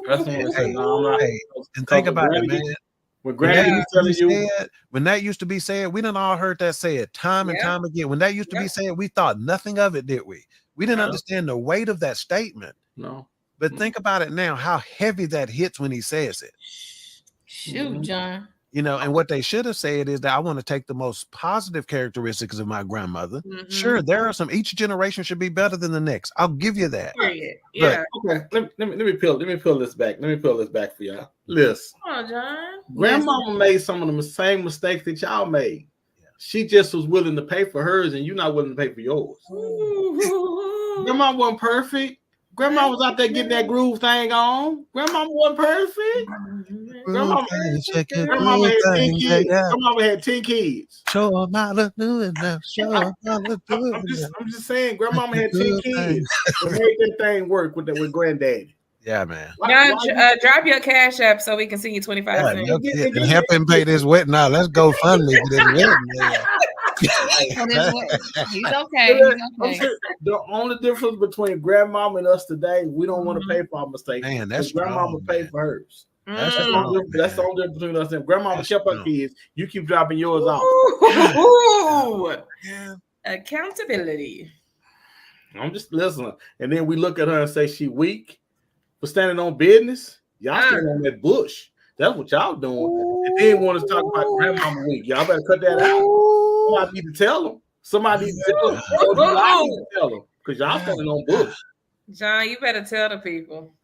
Speaker 3: And think about it, man. When that used to be said, we done all heard that said time and time again. When that used to be said, we thought nothing of it, did we? We didn't understand the weight of that statement.
Speaker 5: No.
Speaker 3: But think about it now, how heavy that hits when he says it.
Speaker 4: Shoot, John.
Speaker 3: You know, and what they should have said is that I want to take the most positive characteristics of my grandmother.
Speaker 6: Mm-hmm.
Speaker 3: Sure, there are some. Each generation should be better than the next. I'll give you that.
Speaker 6: Yeah.
Speaker 5: Okay. Let me peel this back. Let me peel this back for y'all. Listen.
Speaker 6: Come on, John.
Speaker 5: Grandmama made some of the same mistakes that y'all made. She just was willing to pay for hers, and you're not willing to pay for yours. Grandma wasn't perfect. Grandma was out there getting that groove thing on. Grandma wasn't perfect. Grandma had 10 kids.
Speaker 3: Show them how to do it now. Show them how to do it.
Speaker 5: I'm just saying, Grandmama had 10 kids. To make that thing work with Granddaddy.
Speaker 3: Yeah, man.
Speaker 6: Drop your cash app so we can see you 25 cents.
Speaker 3: And help him pay this wedding. Now let's go fund me for this wedding.
Speaker 4: He's okay.
Speaker 5: The only difference between grandmama and us today, we don't want to pay for our mistakes.
Speaker 3: Man, that's
Speaker 5: grandmama paid for hers. That's the only difference between us and grandmama kept her kids. You keep dropping yours off.
Speaker 6: Accountability.
Speaker 5: I'm just listening. And then we look at her and say she weak for standing on business. Y'all standing on that bush. That's what y'all doing. And then want to talk about grandmama weak. Y'all better cut that out. Somebody need to tell them. Somebody need to tell them. Because y'all standing on bush.
Speaker 6: John, you better tell the people.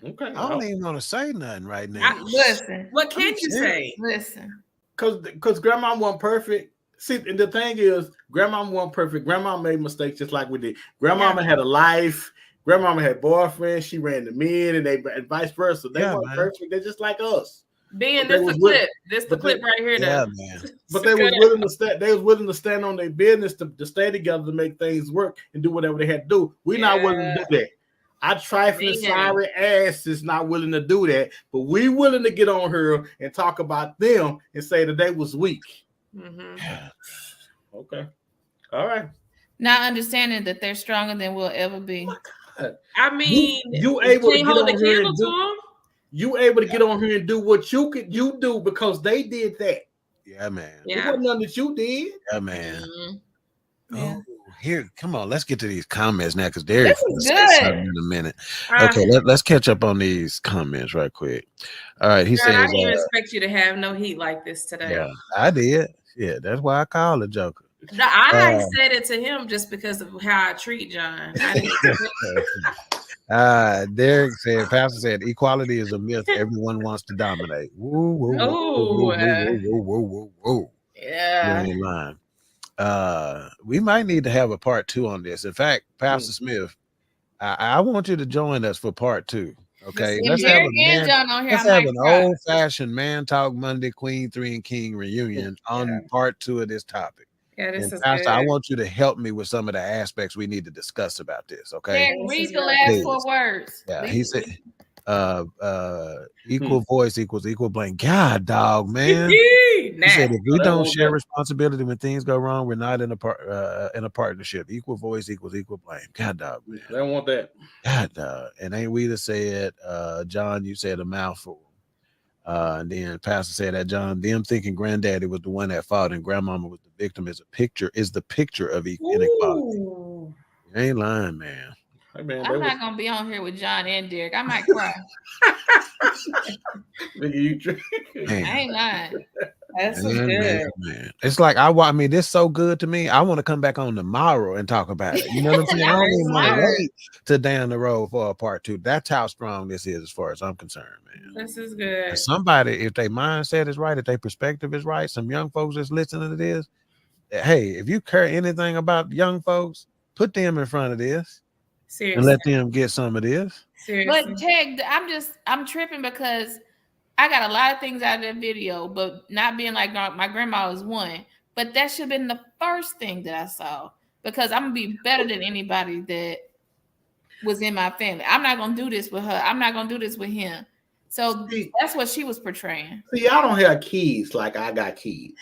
Speaker 5: Okay.
Speaker 3: I don't even want to say nothing right now.
Speaker 6: Listen. What can you say?
Speaker 4: Listen.
Speaker 5: Because grandma wasn't perfect. See, and the thing is, grandma wasn't perfect. Grandma made mistakes just like we did. Grandmama had a life. Grandmama had boyfriends. She ran the men, and vice versa. They weren't perfect. They're just like us.
Speaker 6: This the clip. This the clip right here.
Speaker 3: Man.
Speaker 5: But they was willing to stand. They was willing to stand on their business to stay together to make things work and do whatever they had to do. We're not willing to do that. Our trifling, sorry ass is not willing to do that. But we willing to get on her and talk about them and say that they was weak.
Speaker 6: Mm-hmm.
Speaker 5: Okay. All right.
Speaker 4: Not understanding that they're stronger than we'll ever be.
Speaker 6: I mean,
Speaker 5: you able to
Speaker 6: hold the candle to them?
Speaker 5: You able to get on here and do what you do because they did that.
Speaker 3: Yeah, man.
Speaker 5: It wasn't nothing that you did.
Speaker 3: Yeah, man.
Speaker 4: Mm-hmm. Yeah.
Speaker 3: Here, come on, let's get to these comments now because Derek's
Speaker 4: going to
Speaker 3: say something in a minute. Okay, let's catch up on these comments right quick. All right, he says,
Speaker 6: I didn't even expect you to have no heat like this today.
Speaker 3: Yeah, I did. Yeah, that's why I call the Joker.
Speaker 6: No, I said it to him just because of how I treat John.
Speaker 3: Derek said, Pastor said, equality is a myth. Everyone wants to dominate. Woo, woo, woo, woo, woo.
Speaker 6: Yeah.
Speaker 3: You ain't lying. We might need to have a part 2 on this. In fact, Pastor Smith, I want you to join us for part 2. Okay, let's have an old-fashioned Man Talk Monday Queen 3 and King reunion on part 2 of this topic.
Speaker 6: Yeah, this is
Speaker 3: Pastor,
Speaker 6: good.
Speaker 3: I want you to help me with some of the aspects we need to discuss about this. Okay,
Speaker 4: read the last 4 words.
Speaker 3: Yeah, he said, equal voice equals equal blame. God, dog, man. He said, if we don't share responsibility when things go wrong, we're not in a partnership. Equal voice equals equal blame. God, dog, man.
Speaker 5: They don't want that.
Speaker 3: God, dog. And ain't we to say it? John, you said a mouthful. And then Pastor said that John, them thinking granddaddy was the one that fought and grandmama was the victim is the picture of inequality. You ain't lying, man.
Speaker 5: Hey, man,
Speaker 4: I'm not gonna be on here with John and Derek. I might cry.
Speaker 6: I ain't lying. That's so good.
Speaker 3: Man. It's like I mean, this is so good to me. I want to come back on tomorrow and talk about it. You know what I'm saying? I don't even want to wait to down the road for a part 2. That's how strong this is, as far as I'm concerned, man.
Speaker 6: This is good.
Speaker 3: And somebody, if their mindset is right, if their perspective is right, some young folks that's listening to this, hey, if you care anything about young folks, put them in front of this. Seriously. And let them get some of this.
Speaker 4: Seriously. But Ted, I'm tripping because I got a lot of things out of that video, but not being like my grandma was one. But that should have been the first thing that I saw because I'm gonna be better than anybody that was in my family. I'm not gonna do this with her. I'm not gonna do this with him. So that's what she was portraying.
Speaker 5: See, y'all don't have kids like I got kids.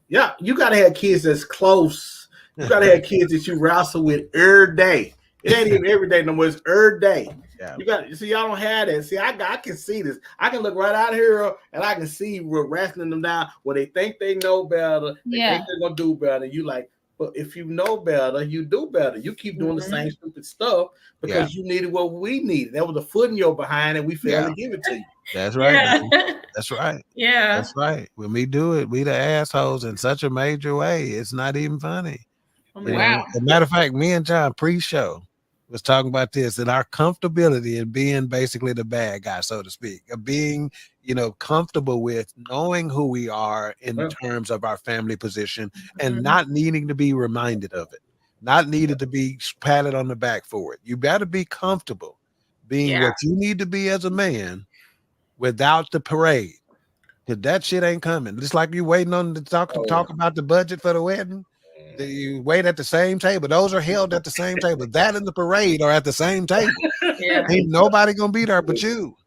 Speaker 5: Yeah, you gotta have kids that's close. You gotta have kids that you wrestle with every day. It ain't even every day no more. It's every day. Yeah. You got see, y'all don't have that. See, I can see this. I can look right out here and I can see we're wrestling them down where they think they know better. They think they're gonna do better. You like, But if you know better, you do better. You keep doing the same stupid stuff because you needed what we needed. That was a foot in your behind, and we failed to give it to you.
Speaker 3: That's right.
Speaker 6: Yeah.
Speaker 3: That's right.
Speaker 6: Yeah.
Speaker 3: That's right. When we do it, we the assholes in such a major way. It's not even funny.
Speaker 4: Wow.
Speaker 3: As a matter of fact, me and John pre-show was talking about this and our comfortability in being basically the bad guy, so to speak, of being, comfortable with knowing who we are in terms of our family position and not needing to be reminded of it, not needed to be patted on the back for it. You better be comfortable being what you need to be as a man without the parade. Because that shit ain't coming. Just like you waiting on to talk about the budget for the wedding. You wait at the same table. Those are held at the same table. That and the parade are at the same table. Ain't nobody gonna be there but you.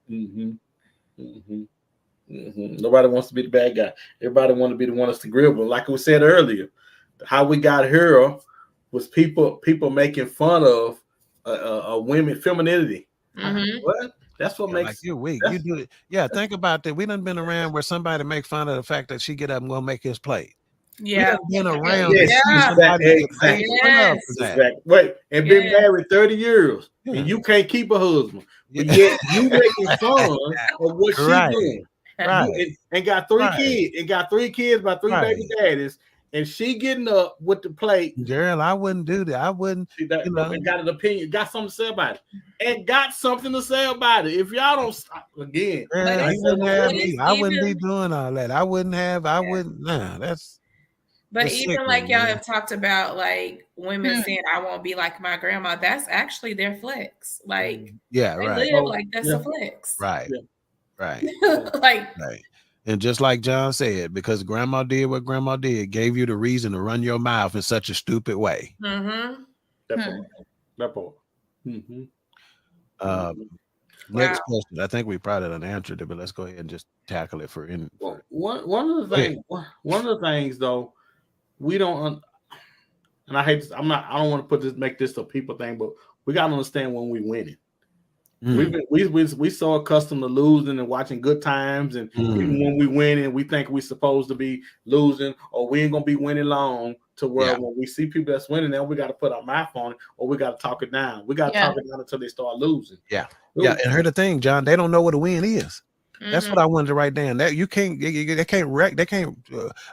Speaker 5: Nobody wants to be the bad guy. Everybody want to be the one that's the grill. But like we said earlier, how we got here was people making fun of women femininity. What? That's what makes
Speaker 3: like you're weak. You do it. Yeah, think about that. We done been around where somebody make fun of the fact that she get up and go make his plate.
Speaker 6: Yeah,
Speaker 3: we done been around.
Speaker 5: Exactly. Wait, and been married 30 years, and you can't keep a husband, but yet you making fun of what she's doing, and got three kids by three baby daddies. And she getting up with the plate.
Speaker 3: Girl, I wouldn't do that. I wouldn't.
Speaker 5: And got an opinion, got something to say about it. And got something to say about it. If y'all don't stop again,
Speaker 3: I wouldn't be doing all that. I wouldn't. Nah, that's.
Speaker 6: But even like y'all have talked about, like women saying, "I won't be like my grandma." That's actually their flex. Like, they live like that's a flex.
Speaker 3: Right. Right.
Speaker 6: Right.
Speaker 3: And just like John said, because grandma did what grandma did, gave you the reason to run your mouth in such a stupid way.
Speaker 5: That part.
Speaker 3: Next question. I think we probably done answered it, but let's go ahead and just tackle it for in.
Speaker 5: One of the things though, we don't. And I hate this. I don't want to make this a people thing, but we got to understand when we winning. We so accustomed to losing and watching good times, and even when we winning, we think we're supposed to be losing, or we ain't gonna be winning long. To where when we see people that's winning, then we got to put our mouth on it, or we got to talk it down. We got to talk it down until they start losing.
Speaker 3: Yeah. And here's the thing, John. They don't know what a win is. That's what I wanted to write down. That you can't, they can't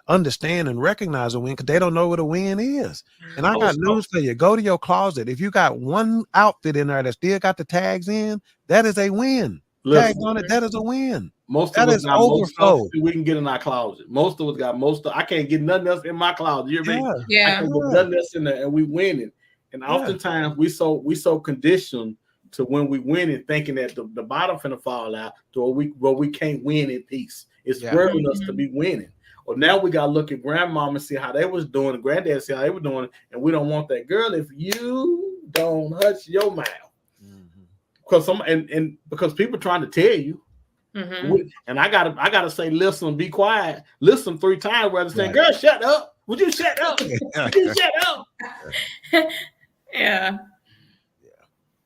Speaker 3: understand and recognize a win because they don't know what a win is. And I got news for you. Go to your closet. If you got one outfit in there that still got the tags in, that is a win. Tags on it, that is a win.
Speaker 5: Most of us got overflow. We can get in our closet. Most of us got I can't get nothing else in my closet. You hear me? I can't get nothing else in there, and we winning. And oftentimes we so conditioned to when we win and thinking that the bottom finna fall out to where we can't win in peace. It's worrying us to be winning. Or now we gotta look at grandmama and see how they was doing, and granddad see how they were doing, and we don't want that. Girl, if you don't hush your mouth, because because people trying to tell you, and I gotta say, listen, be quiet, listen 3 times rather than saying, girl, shut up. Would you shut up? Would you shut up?
Speaker 6: Yeah.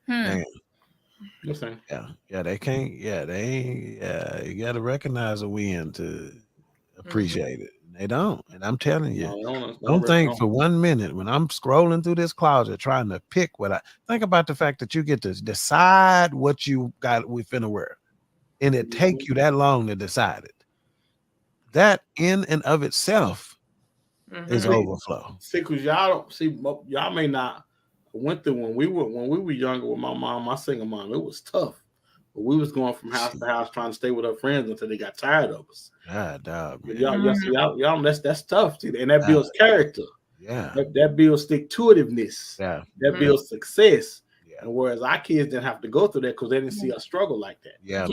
Speaker 3: They can't. They ain't. You got to recognize a win to appreciate it. They don't, and I'm telling you, don't think for 1 minute when I'm scrolling through this closet trying to pick what I think about the fact that you get to decide what you got. We finna wear, and it take you that long to decide it. That in and of itself is overflow.
Speaker 5: See, because y'all may not. Went through when we were younger with my mom, my single mom. It was tough, but we was going from house to house trying to stay with our friends until they got tired of us.
Speaker 3: Dog,
Speaker 5: y'all, that's tough, and that builds character.
Speaker 3: Yeah,
Speaker 5: that builds stick-to-itiveness.
Speaker 3: Yeah,
Speaker 5: that builds success. Yeah. And whereas our kids didn't have to go through that because they didn't see us struggle like that.
Speaker 3: Yeah,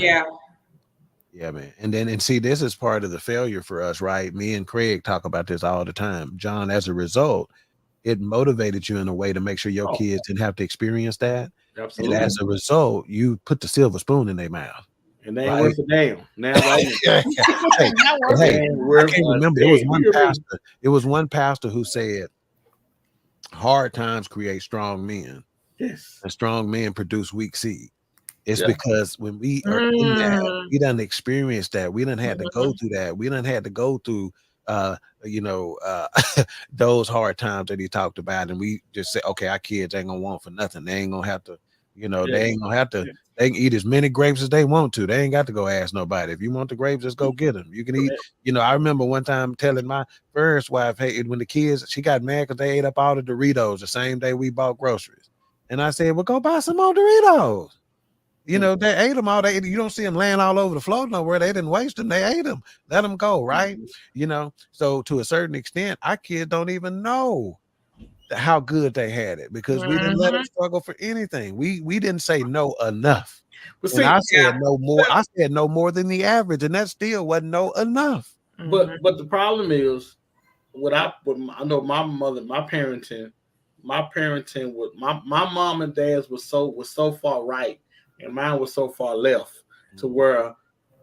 Speaker 3: man. And see, this is part of the failure for us, right? Me and Craig talk about this all the time. John, as a result, it motivated you in a way to make sure your kids didn't have to experience that.
Speaker 5: Absolutely.
Speaker 3: And as a result, you put the silver spoon in their mouth.
Speaker 5: And they ain't worth a damn. Now, right?
Speaker 3: I can't remember. It was one pastor who said, hard times create strong men.
Speaker 5: Yes.
Speaker 3: And strong men produce weak seed. It's because when we are in that, we done experienced that. We done had to go through that. We done had to go through those hard times that he talked about, and we just say, okay, our kids ain't gonna want for nothing. They ain't gonna have to, they ain't gonna have to. They can eat as many grapes as they want to. They ain't got to go ask nobody. If you want the grapes, just go get them. You can eat. I remember one time telling my first wife, hey, when the kids, she got mad because they ate up all the Doritos the same day we bought groceries, and I said, well, go buy some more Doritos. They ate them all. You don't see them laying all over the floor nowhere. They didn't waste them. They ate them. Let them go, right? So to a certain extent, our kids don't even know how good they had it because we didn't let them struggle for anything. We didn't say no enough. But I said no more. I said no more than the average, and that still wasn't no enough.
Speaker 5: But the problem is, I know my mother, my parenting was my mom and dad's was so far right, and mine was so far left to where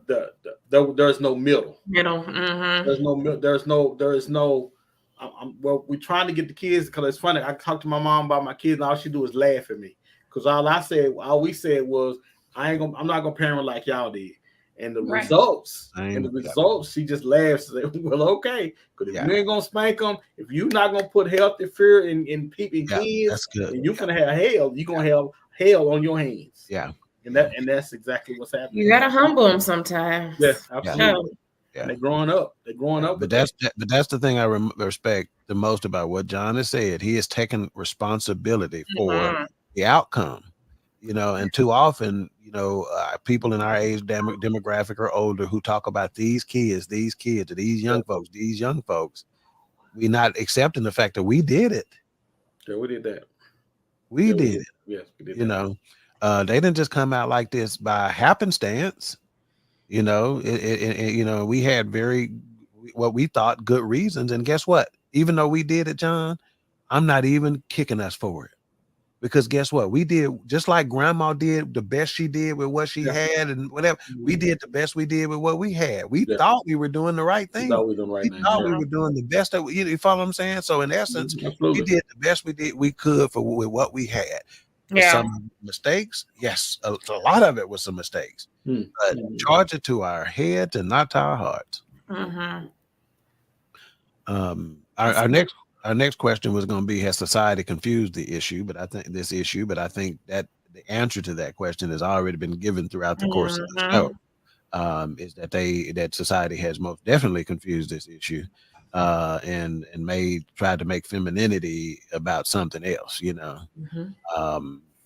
Speaker 5: there's no middle. There's no. Well, we're trying to get the kids because it's funny. I talked to my mom about my kids, and all she do is laugh at me because all we said was, I'm not gonna parent like y'all did. And the results, she just laughs and said, well, okay, because if you ain't gonna spank them, if you're not gonna put healthy fear in people, kids, and you're gonna have hell, you're gonna have hell on your hands.
Speaker 3: Yeah.
Speaker 5: And that's exactly what's happening.
Speaker 6: You gotta humble them sometimes.
Speaker 5: Yes, absolutely. Yeah. They're growing up.
Speaker 3: But that's the thing I respect the most about what John has said. He has taken responsibility for the outcome, and too often, people in our age demographic or older who talk about these kids, or these young folks, we're not accepting the fact that we did it.
Speaker 5: Yeah, we did that.
Speaker 3: We did it.
Speaker 5: Yes, we did that.
Speaker 3: They didn't just come out like this by happenstance. We had what we thought good reasons. And guess what? Even though we did it, John, I'm not even kicking us for it. Because guess what? We did just like grandma did the best she did with what she had and whatever. We did the best we did with what we had. We thought we were doing the right thing. We thought we were doing the best that you follow what I'm saying? So in essence, we did the best we could with what we had. Some mistakes, yes, a lot of it was some mistakes. But charge it to our heads and not to our hearts. Our next question was going to be, has society confused the issue? But I think that the answer to that question has already been given throughout the course of the show. Is that society has most definitely confused this issue, and tried to make femininity about something else,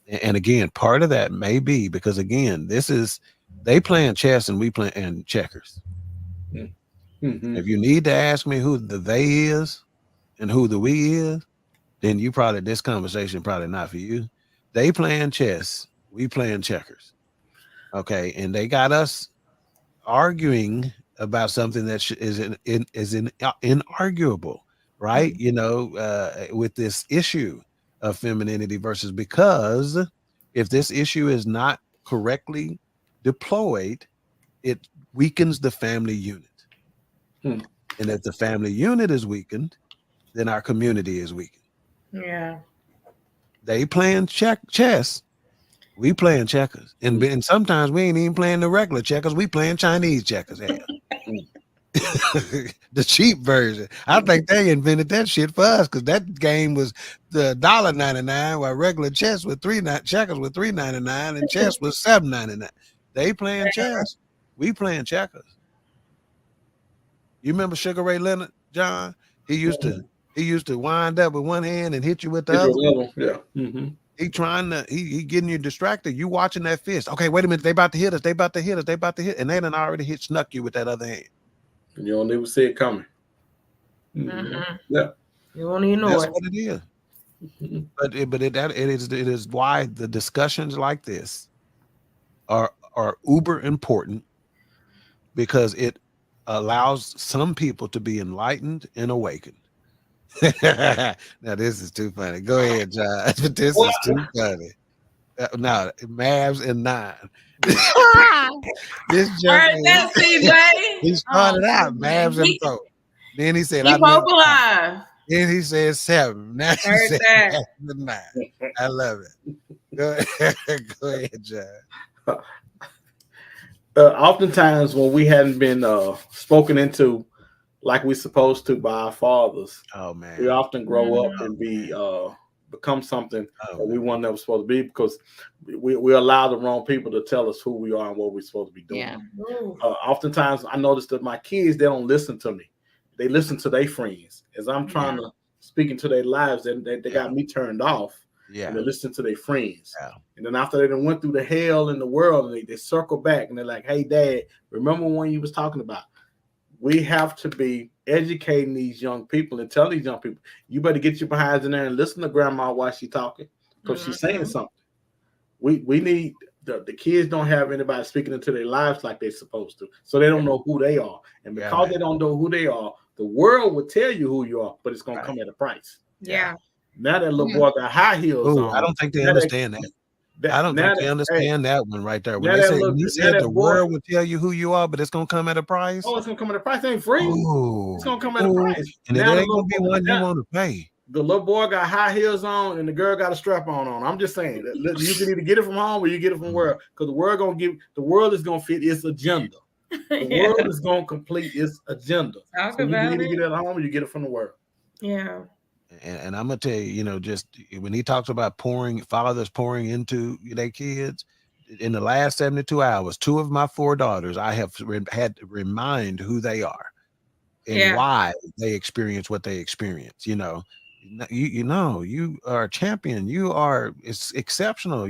Speaker 3: and again, part of that may be because again, they playing chess and we playing checkers. If you need to ask me who the they is and who the we is, then this conversation probably not for you. They playing chess, we playing checkers. Okay, and they got us arguing about something that is inarguable, right? With this issue of femininity because if this issue is not correctly deployed, it weakens the family unit. And if the family unit is weakened, then our community is weakened.
Speaker 6: Yeah. They
Speaker 3: playing chess, we playing checkers. And sometimes we ain't even playing the regular checkers, we playing Chinese checkers. The cheap version. I think they invented that shit for us because that game was the $1.99 while regular chess with checkers with $3.99 and chess was $7.99. They playing chess, we playing checkers. You remember Sugar Ray Leonard, John? He used to wind up with one hand and hit you with the other.
Speaker 5: Yeah.
Speaker 3: He getting you distracted. You watching that fist. Okay, wait a minute. They about to hit us. And they done already snuck you with that other hand.
Speaker 5: And you don't even see it coming. Yeah.
Speaker 6: You won't even know
Speaker 3: That's what it is. But it is why the discussions like this are uber important, because it allows some people to be enlightened and awakened. Now this is too funny. Go ahead, John. This is too funny. No, Mavs and 9. This he started out Mavs and 4. Then he said, then he said 7. Now he said Mavs and 9. I love it. Go ahead, John.
Speaker 5: Oftentimes when we hadn't been spoken into like we're supposed to by our fathers.
Speaker 3: Oh man,
Speaker 5: we often grow up and become something that we weren't never supposed to be because we allow the wrong people to tell us who we are and what we're supposed to be doing.
Speaker 4: Yeah.
Speaker 5: Oftentimes, I notice that my kids, they don't listen to me. They listen to their friends. As I'm trying to speak into their lives, they got me turned off.
Speaker 3: Yeah.
Speaker 5: And they listen to their friends.
Speaker 3: Yeah.
Speaker 5: And then after they done went through the hell in the world, and they circle back and they're like, hey, Dad, remember when you was talking about? We have to be educating these young people and telling these young people, you better get your behinds in there and listen to grandma while she's talking because she's saying something. We need the kids don't have anybody speaking into their lives like they're supposed to. So they don't know who they are. And because they don't know who they are, the world will tell you who you are, but it's going to come at a price.
Speaker 6: Yeah.
Speaker 5: Now that little boy got high heels on.
Speaker 3: I don't think they understand that. I don't think they understand that one right there. When you said the world will tell you who you are, but it's gonna come at a price.
Speaker 5: Oh, it's gonna come at a price. It ain't free.
Speaker 3: Ooh.
Speaker 5: It's gonna come at a price.
Speaker 3: And it ain't gonna be one you want to pay.
Speaker 5: The little boy got high heels on, and the girl got a strap on. I'm just saying, you can either get it from home or you get it from the world, because the world is gonna fit its agenda. The world is gonna complete its agenda.
Speaker 6: Talk
Speaker 5: so you
Speaker 6: about
Speaker 5: can either
Speaker 6: it.
Speaker 5: get it at home or you get it from the world.
Speaker 6: Yeah.
Speaker 3: And I'm gonna tell you, just when he talks about fathers pouring into their kids, in the last 72 hours, 2 of my 4 daughters, I have had to remind who they are and why they experience what they experience. You know, you are a champion. It's exceptional.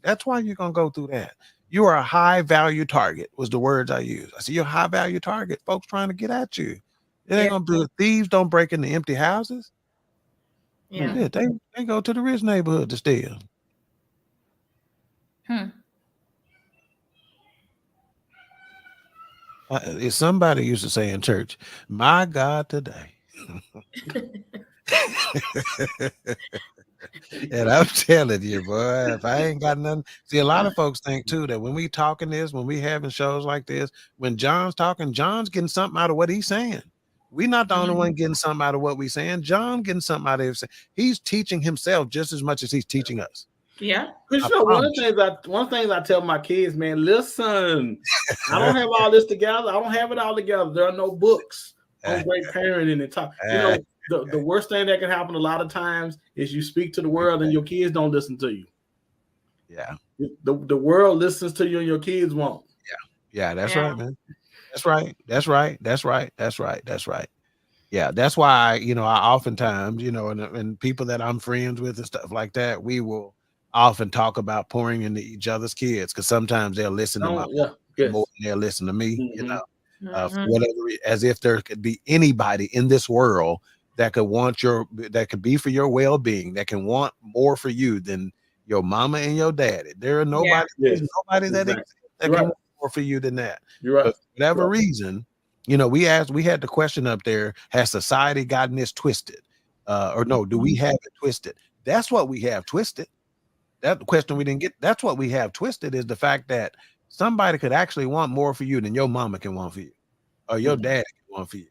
Speaker 3: That's why you're gonna go through that. You are a high value target was the words I used. I said, you're a high value target. Folks trying to get at you. It ain't gonna do it. Thieves don't break into empty houses. Yeah, they go to the rich neighborhood to steal. Somebody used to say in church, "My God, today." And I'm telling you, boy, if I ain't got nothing. See, a lot of folks think too that when we talking this, when we having shows like this, when John's talking, John's getting something out of what he's saying. We're not the only one getting something out of what we're saying. John getting something out of it. He's teaching himself just as much as he's teaching us.
Speaker 6: Yeah.
Speaker 5: Because one thing I tell my kids, man, listen, I don't have all this together. I don't have it all together. There are no books on great parenting and talk. The worst thing that can happen a lot of times is you speak to the world and your kids don't listen to you. Yeah. The world listens to you and your kids won't.
Speaker 3: Yeah, that's right, man. That's right. Yeah, that's why, I oftentimes, and people that I'm friends with and stuff like that, we will often talk about pouring into each other's kids, because sometimes they'll listen to my more than they'll listen to me, for whatever, as if there could be anybody in this world that could be for your well-being, that can want more for you than your mama and your daddy. There are nobody, that can want more for you than that.
Speaker 5: You're right.
Speaker 3: But for whatever reason, we had the question up there: has society gotten this twisted? Or no, do we have it twisted? That's what we have twisted. That question we didn't get. That's what we have twisted, is the fact that somebody could actually want more for you than your mama can want for you, or your daddy can want for you.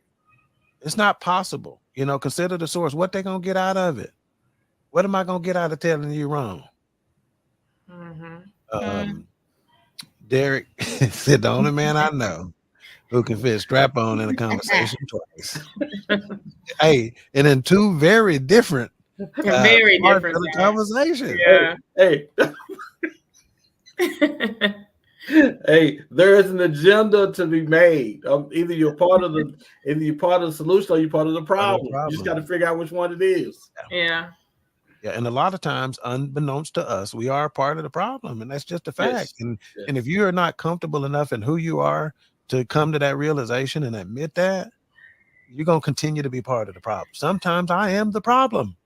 Speaker 3: It's not possible. Consider the source. What they gonna get out of it? What am I gonna get out of telling you wrong? Derek said, the only man I know who can fit strap on in a conversation twice. Hey, and in 2 very different parts of the conversation.
Speaker 5: Yeah. Hey, there is an agenda to be made. Either you're part of the solution or you're part of the problem. You just got to figure out which one it is.
Speaker 6: Yeah.
Speaker 3: Yeah, and a lot of times, unbeknownst to us, we are part of the problem, and that's just a fact. And if you are not comfortable enough in who you are to come to that realization and admit that, you're gonna continue to be part of the problem. Sometimes I am the problem.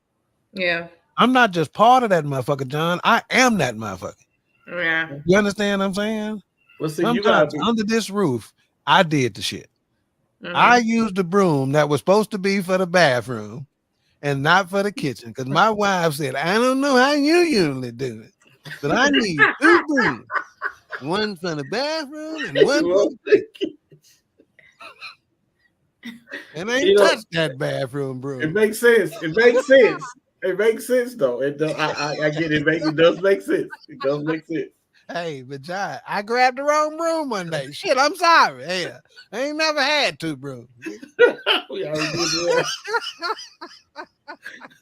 Speaker 6: Yeah.
Speaker 3: I'm not just part of that motherfucker, John. I am that motherfucker.
Speaker 6: Yeah.
Speaker 3: You understand what I'm saying?
Speaker 5: Well, see,
Speaker 3: sometimes under this roof, I did the shit. I used the broom that was supposed to be for the bathroom and not for the kitchen, because my wife said, I don't know how you usually do it, but I need 2 brooms. One for the bathroom and one for the kitchen. And they touched that bathroom broom.
Speaker 5: It makes sense. It makes sense though. I get it. It does make sense. It does make sense.
Speaker 3: Hey, but John, I grabbed the wrong broom one day. Shit, I'm sorry. Hey, I ain't never had two brooms.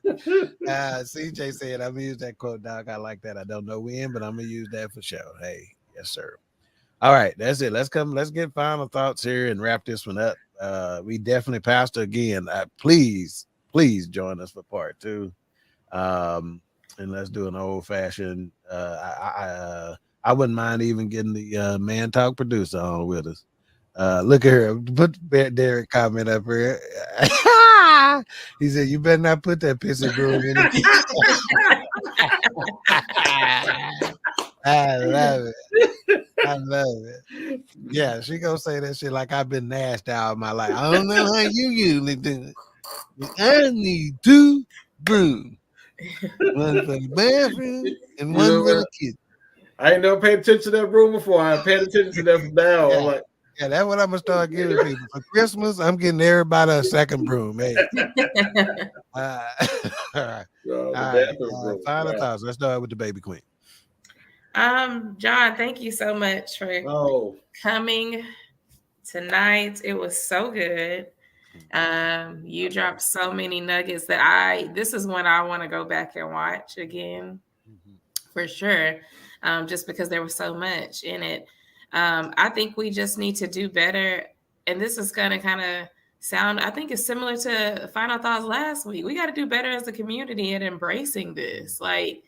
Speaker 3: CJ said, I'm gonna use that quote, Doc. I like that. I don't know when, but I'm gonna use that for sure. Hey, yes, sir. All right, that's it. Let's get final thoughts here and wrap this one up. We definitely, Pastor, again, please join us for part 2. And let's do an old-fashioned. I wouldn't mind even getting the Man Talk producer on with us. Look at her. Put Derek comment up here. He said, "You better not put that pissy broom in the kitchen." I love it. Yeah, she gonna say that shit like I've been nasty all my life. I don't know how you usually do it. I need 2 brooms. One for the bathroom and one for the kitchen.
Speaker 5: I ain't never paid attention to that room before. I paid attention to that from now.
Speaker 3: Yeah.
Speaker 5: I'm like,
Speaker 3: yeah, that's what I'm gonna start giving people for Christmas. I'm getting everybody a second broom. Hey. All right. Final thoughts. Let's start with the baby queen.
Speaker 6: John, thank you so much for coming tonight. It was so good. You dropped so many nuggets that this is one I want to go back and watch again for sure. Just because there was so much in it. I think we just need to do better. And this is going to kind of sound, I think it's similar to Final Thoughts last week. We got to do better as a community at embracing this. Like,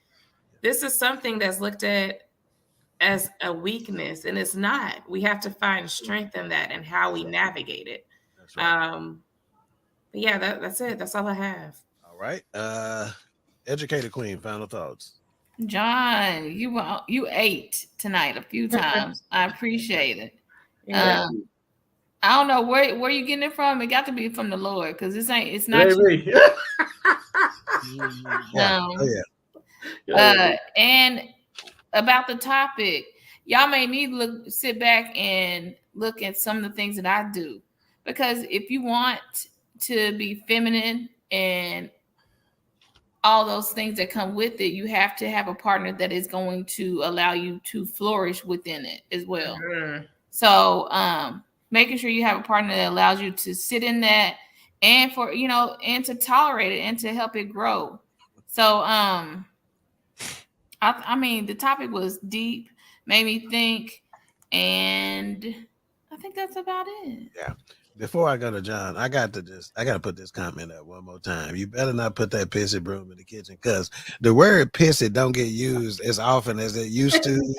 Speaker 6: this is something that's looked at as a weakness, and it's not. We have to find strength in that and how we navigate it. That's right. But yeah, that's it. That's all I have.
Speaker 3: All right. Educated Queen, final thoughts.
Speaker 4: John, you ate tonight a few times. I appreciate it. Yeah. I don't know where you getting it from. It got to be from the Lord, because it's not and about the topic, y'all made me sit back and look at some of the things that I do, because if you want to be feminine and all those things that come with it, you have to have a partner that is going to allow you to flourish within it as well. Mm-hmm. So making sure you have a partner that allows you to sit in that and and to tolerate it and to help it grow. So I mean, the topic was deep, made me think, and I think that's about it.
Speaker 3: Yeah. Before I go to John, I got to put this comment up one more time. You better not put that pissy broom in the kitchen, because the word pissy don't get used as often as it used to.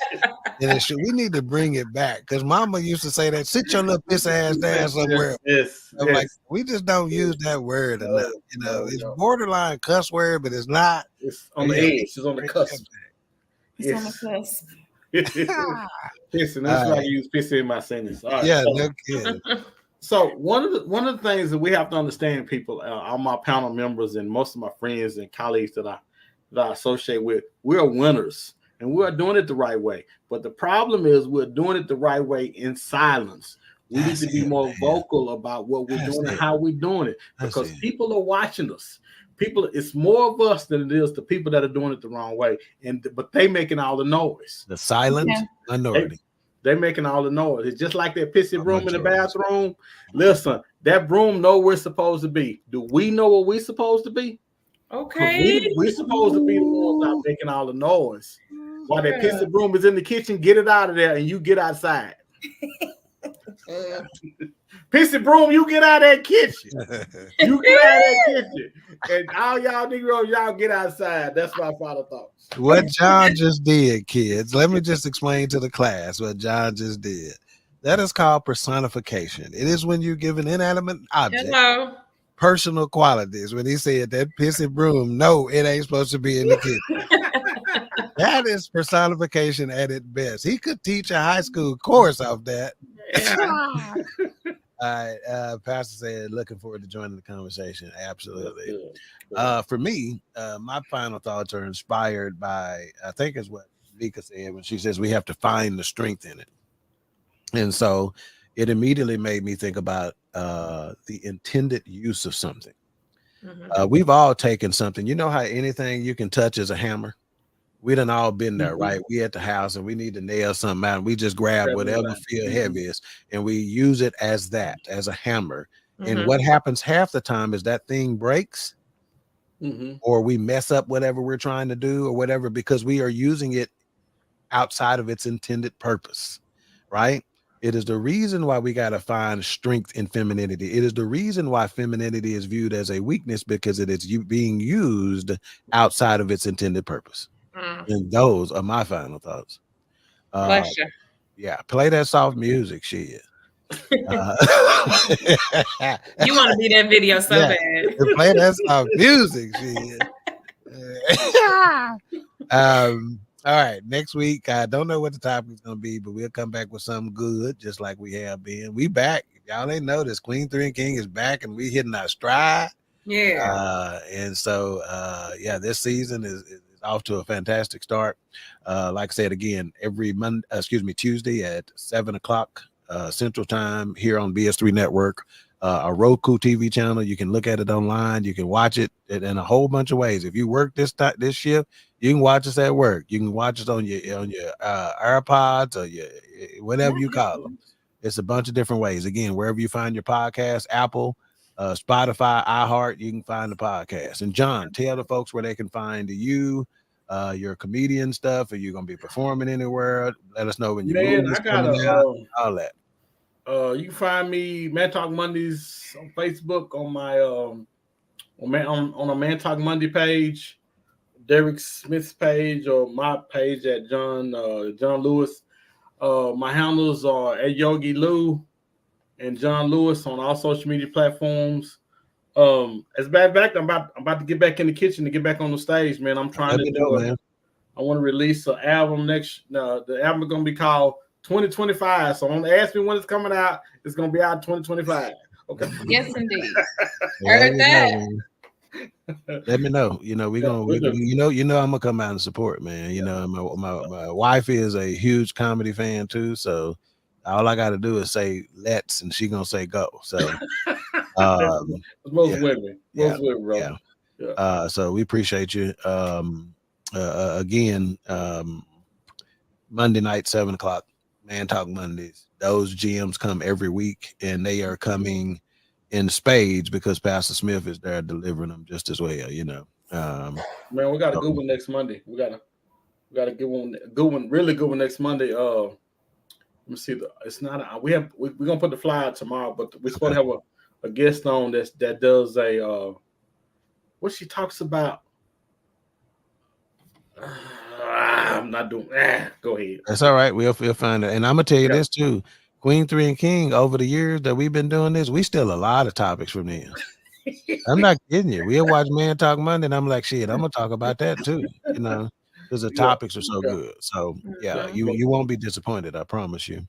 Speaker 3: And we need to bring it back, because Mama used to say that, sit your little piss ass down somewhere.
Speaker 5: Yes.
Speaker 3: Like, we just don't use that word enough. It's borderline cuss word, but it's not.
Speaker 5: It's on the edge. It's on the cusp.
Speaker 4: It's on the cusp.
Speaker 5: Pissing. That's why I use pissing in my sentence. All right.
Speaker 3: Yeah, no kidding.
Speaker 5: So one of the things that we have to understand, people, all my panel members and most of my friends and colleagues that I associate with, we're winners and we're doing it the right way. But the problem is we're doing it the right way in silence. We need to be more vocal about what we're doing and how we're doing it, because people are watching us. It's more of us than it is the people that are doing it the wrong way. But they making all the noise.
Speaker 3: The silent minority.
Speaker 5: They're making all the noise. It's just like that pissy broom in the bathroom. Listen, that broom know where it's supposed to be. Do we know where we're supposed to be?
Speaker 6: Okay.
Speaker 5: We're supposed to be the ones not making all the noise. While that pissy broom is in the kitchen, get it out of there and you get outside. Pissy broom, you get out of that kitchen. You get out of that kitchen. And all y'all Negroes, y'all get outside. That's my final thoughts.
Speaker 3: What John just did, kids, let me just explain to the class what John just did. That is called personification. It is when you give an inanimate object personal qualities. When he said that pissy broom, no, it ain't supposed to be in the kitchen. That is personification at its best. He could teach a high school course off that. All right, Pastor said, looking forward to joining the conversation. Absolutely. For me, my final thoughts are inspired by, I think is what Vika said when she says we have to find the strength in it. And so it immediately made me think about the intended use of something. Mm-hmm. We've all taken something. You know how anything you can touch is a hammer? we done all been there, right? We at the house and we need to nail something out. And we just grab whatever feel heaviest and we use it as that, as a hammer. And what happens half the time is that thing breaks or we mess up whatever we're trying to do or whatever, because we are using it outside of its intended purpose, right? It is the reason why we got to find strength in femininity. It is the reason why femininity is viewed as a weakness, because it is being used outside of its intended purpose. And those are my final thoughts.
Speaker 6: Bless you.
Speaker 3: Yeah, play that soft music, shit.
Speaker 6: You want to be that video so bad.
Speaker 3: Play that soft music, shit. All right, next week, I don't know what the topic is going to be, but we'll come back with something good, just like we have been. We back. Y'all ain't noticed. Queen 3 and King is back, and we hitting our stride.
Speaker 6: Yeah.
Speaker 3: And so, this season is off to a fantastic start. Like I said, again, every Tuesday at 7:00 Central Time here on BS3 Network, a Roku TV channel. You can look at it online. You can watch it in a whole bunch of ways. If you work this shift, you can watch us at work. You can watch it on your AirPods or your whatever you call them. It's a bunch of different ways. Again, wherever you find your podcast, Apple, Spotify, iHeart, you can find the podcast. And John, tell the folks where they can find you, your comedian stuff. Are you going to be performing anywhere? Let us know when you all that.
Speaker 5: You can find me Man Talk Mondays on Facebook, on my on a Man Talk Monday page, Derek Smith's page, or my page at John Lewis. My handles are at Yoggi Lou and John Lewis on all social media platforms. As back, I'm about to get back in the kitchen to get back on the stage, man. I'm trying to do it. Man. I want to release an album the album is gonna be called 2025. So don't ask me when it's coming out. It's gonna be out 2025. Okay.
Speaker 6: Yes, indeed. Heard that.
Speaker 3: Let me know. I'm gonna come out and support, man. You know, my wife is a huge comedy fan too, so all I got to do is say let's, and she gonna say go. So
Speaker 5: most women, bro.
Speaker 3: Yeah. So we appreciate you. Again, Monday night 7:00, Man Talk Mondays. Those GMs come every week, and they are coming in spades because Pastor Smith is there delivering them just as well. You know,
Speaker 5: man, we got a good one next Monday. We got a good one, really good one next Monday. Let me see. We're gonna put the flyer out tomorrow, but we're supposed to have a guest on that does what she talks about. I'm not doing. Go ahead.
Speaker 3: That's all right. We'll find it. And I'm gonna tell you this too. Queen 3 and King, over the years that we've been doing this, we steal a lot of topics from them. I'm not kidding you. We'll watch Man Talk Monday, and I'm like, shit, I'm gonna talk about that too. You know, because the topics are so good. So you won't be disappointed. I promise you.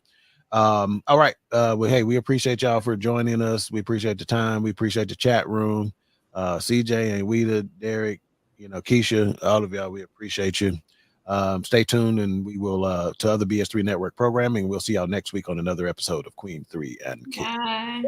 Speaker 3: All right. Well, hey, we appreciate y'all for joining us. We appreciate the time. We appreciate the chat room. CJ and Weta, Derek, Keisha, all of y'all, we appreciate you. Stay tuned, and we will to other BS3 Network programming. We'll see y'all next week on another episode of Queen 3 and King.
Speaker 4: Bye.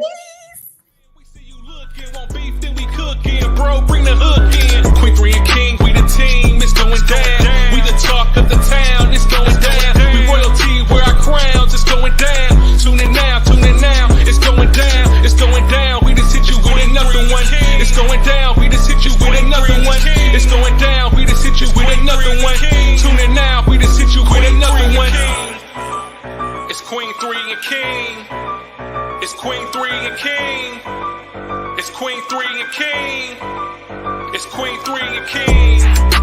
Speaker 2: We see you looking, want beef, then we cooking, bro. Bring the hook in. Queen 3 and King, we the team. It's going down. We the talk of the town. It's going down. We royalty, wear our crowns. It's going down. Tune in now. It's going down. It's going down. We just hit you with another one. It's going down. We just hit you with another one. It's going down. We just hit you with another one. Tune in now. We just hit you with another one. It's Queen 3 and King. It's Queen 3 and King. It's Queen 3 and King. It's Queen 3 and King.